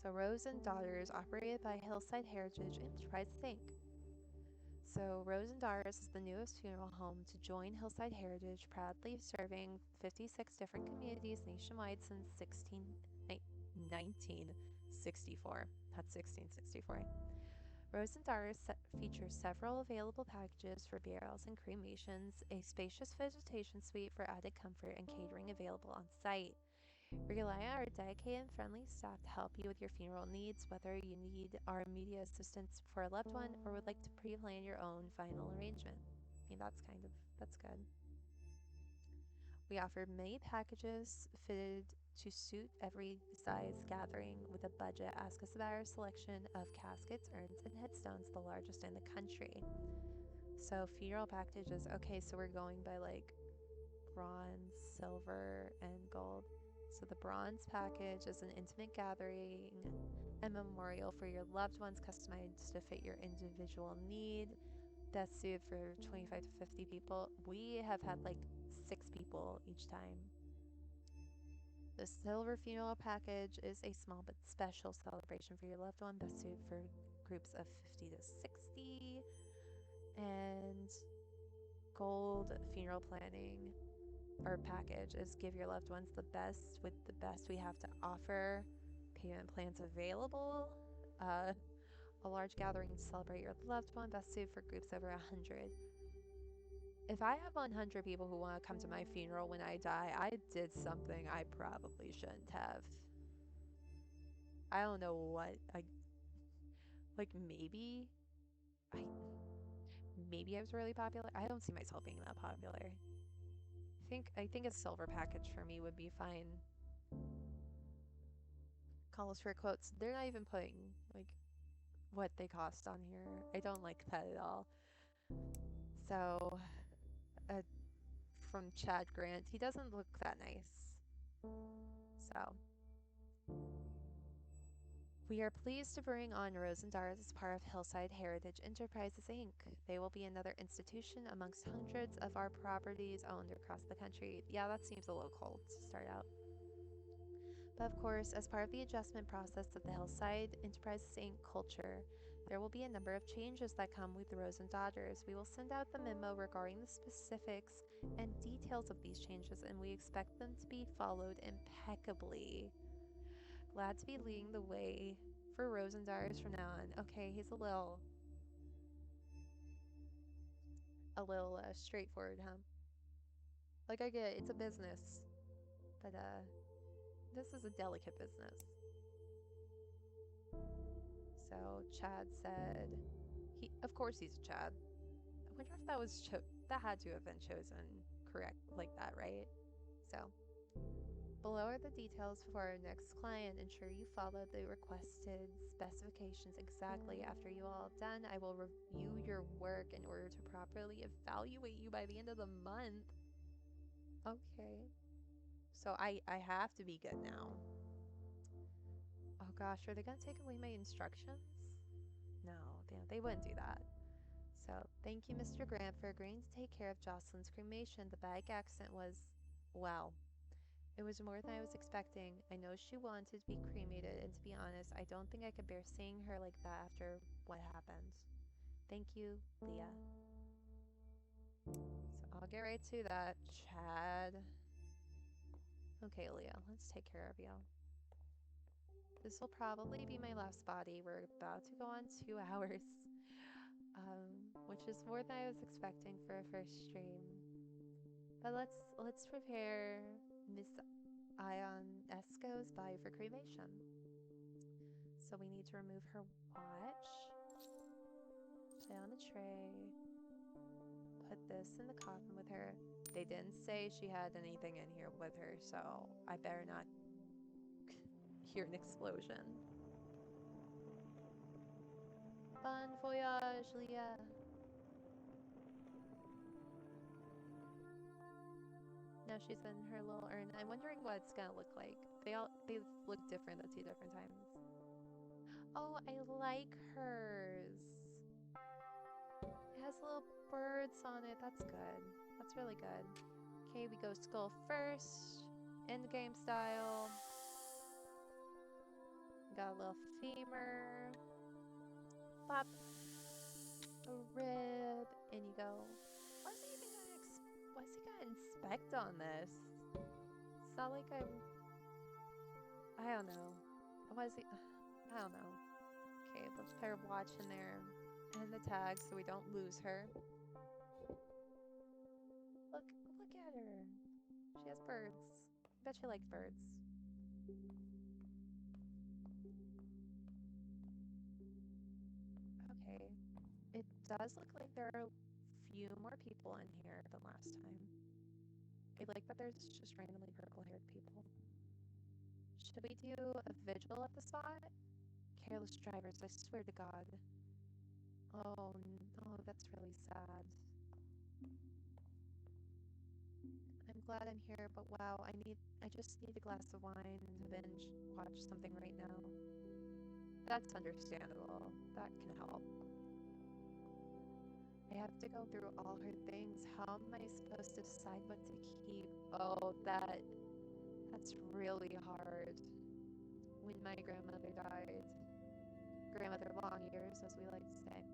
So Rose and Daughters, operated by Hillside Heritage Enterprise Inc. So Rosendaris is the newest funeral home to join Hillside Heritage, proudly serving 56 different communities nationwide since 1964. That's 1664. Rosendaris features several available packages for burials and cremations, a spacious vegetation suite for added comfort, and catering available on site. Rely on our dedicated and friendly staff to help you with your funeral needs, whether you need our immediate assistance for a loved one or would like to pre-plan your own final arrangement. I mean, that's good. We offer many packages fitted to suit every size gathering with a budget. Ask us about our selection of caskets, urns, and headstones, the largest in the country. So funeral packages, okay, so we're going by like bronze, silver, and gold. So the bronze package is an intimate gathering and memorial for your loved ones, customized to fit your individual need. Best suited for 25 to 50 people. We have had like 6 people each time. The silver funeral package is a small but special celebration for your loved one, best suited for groups of 50 to 60. And gold funeral planning or package is give your loved ones the best with the best we have to offer. Payment plans available. A large gathering to celebrate your loved one, best suited for groups over 100. If I have 100 people who want to come to my funeral when I die, I did something I probably shouldn't have. I don't know what. Like I maybe I was really popular. I don't see myself being that popular. I think a silver package for me would be fine. Calls for quotes. They're not even putting like what they cost on here. I don't like that at all. So, uh, from Chad Grant, he doesn't look that nice. So, we are pleased to bring on Rosendars as part of Hillside Heritage Enterprises, Inc. They will be another institution amongst hundreds of our properties owned across the country. Yeah, that seems a little cold to start out. But of course, as part of the adjustment process of the Hillside Enterprises Inc. culture, there will be a number of changes that come with Rosen Daughters. We will send out the memo regarding the specifics and details of these changes, and we expect them to be followed impeccably. Glad to be leading the way for Rosen Daughters from now on. Okay, he's a little straightforward, huh? Like I get it, it's a business, but this is a delicate business. So Chad said, of course he's a Chad. I wonder if that had to have been chosen correct like that, right? So below are the details for our next client. Ensure you follow the requested specifications exactly. After you all done, I will review your work in order to properly evaluate you by the end of the month. Okay. So I have to be good now. Oh gosh, are they gonna take away my instructions? No, they wouldn't do that. So, thank you, Mr. Grant, for agreeing to take care of Jocelyn's cremation. The bag accident was, well, it was more than I was expecting. I know she wanted to be cremated, and to be honest, I don't think I could bear seeing her like that after what happened. Thank you, Leah. So, I'll get right to that, Chad. Okay, Leah, let's take care of you. This will probably be my last body. We're about to go on 2 hours. Which is more than I was expecting for a first stream. But let's prepare Miss Ionesco's body for cremation. So we need to remove her watch, put it on a tray, put this in the coffin with her. They didn't say she had anything in here with her, so I better not hear an explosion. Bon voyage, Leah. Now she's in her little urn. I'm wondering what it's gonna look like. They look different at 2 different times. Oh, I like hers. It has little birds on it. That's good. That's really good. Okay, we go skull first. End game style. Got a little femur. Pop. a rib, and you go, why is he even gonna why is he gonna inspect on this? It's not like I don't know. Why is he, I don't know. Okay, let's put her watch in there and the tag so we don't lose her. Look at her. She has birds. I bet she likes birds. Okay. It does look like there are a few more people in here than last time. I like that there's just randomly purple-haired people. Should we do a vigil at the spot? Careless drivers, I swear to God. Oh, no, that's really sad. I'm glad I'm here, but wow, I just need a glass of wine to binge watch something right now. That's understandable. That can help. I have to go through all her things. How am I supposed to decide what to keep? Oh, that's really hard. When my grandmother died, grandmother long years, as we like to say,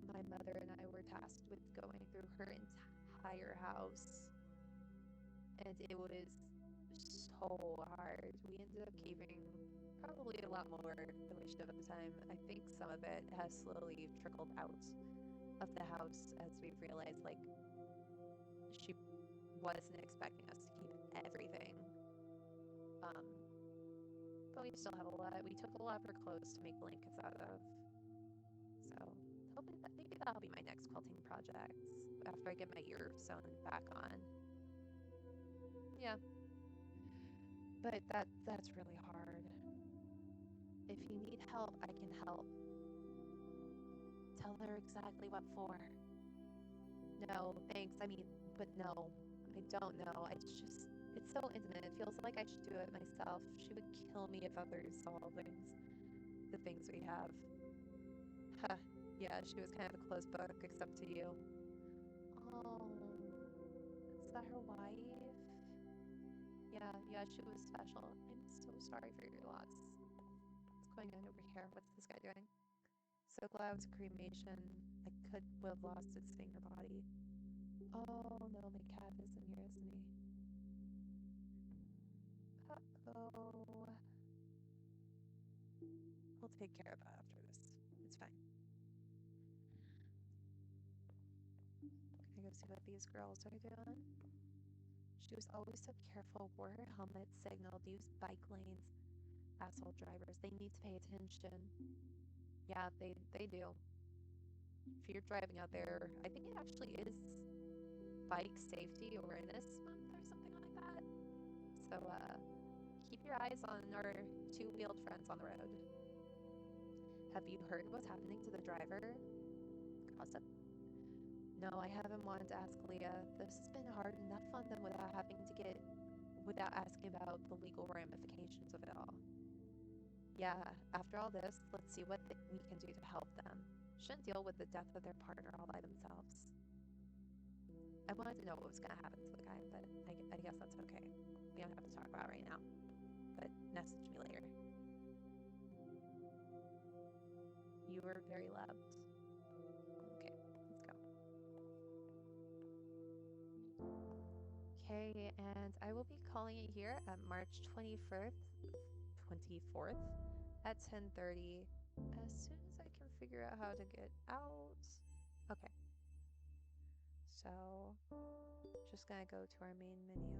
my mother and I were tasked with going through her entire house, and it was so hard. We ended up keeping probably a lot more than we should have at the time. I think some of it has slowly trickled out of the house as we've realized, like, she wasn't expecting us to keep everything. But we still have a lot. We took a lot of her clothes to make blankets out of. So hoping that maybe that'll be my next quilting project after I get my ear sewn back on. Yeah. But that's really hard. If you need help, I can help. Tell her exactly what for. No, thanks. But no. I don't know. It's so intimate. It feels like I should do it myself. She would kill me if others saw the things we have. Huh. Yeah, she was kind of a closed book, except to you. Oh, is that her wife? Yeah, she was special. I'm so sorry for your loss. What's going on over here? What's this guy doing? So glad it was a cremation. I would have lost it seeing her body. Oh no, my cat is in here, isn't he? Uh-oh. We'll take care of that after this. It's fine. Can I go see what these girls are doing? She was always so careful, wore her helmet, signaled, used bike lanes. Asshole drivers, they need to pay attention. Yeah, they do. If you're driving out there, I think it actually is bike safety awareness month or something like that. So keep your eyes on our two-wheeled friends on the road. Have you heard what's happening to the driver? Gossip. No, I haven't wanted to ask Leah. This has been hard enough on them without asking about the legal ramifications of it all. Yeah, after all this, let's see what we can do to help them. Shouldn't deal with the death of their partner all by themselves. I wanted to know what was going to happen to the guy, but I guess that's okay. We don't have to talk about it right now. But message me later. You were very loved. Okay, let's go. Okay, and I will be calling it here at March 24th at 10:30 as soon as I can figure out how to get out. Okay. So, just gonna go to our main menu.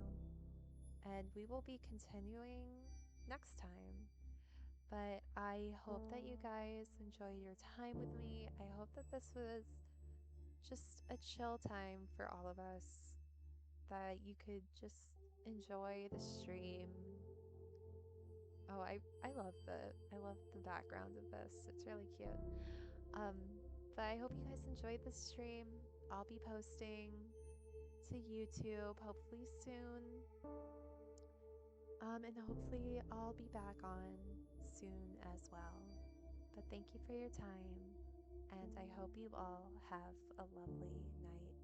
And we will be continuing next time. But I hope that you guys enjoyed your time with me. I hope that this was just a chill time for all of us, that you could just enjoy the stream. Oh, I love the background of this. It's really cute. Um, but I hope you guys enjoyed the stream. I'll be posting to YouTube hopefully soon. And hopefully I'll be back on soon as well. But thank you for your time, and I hope you all have a lovely night.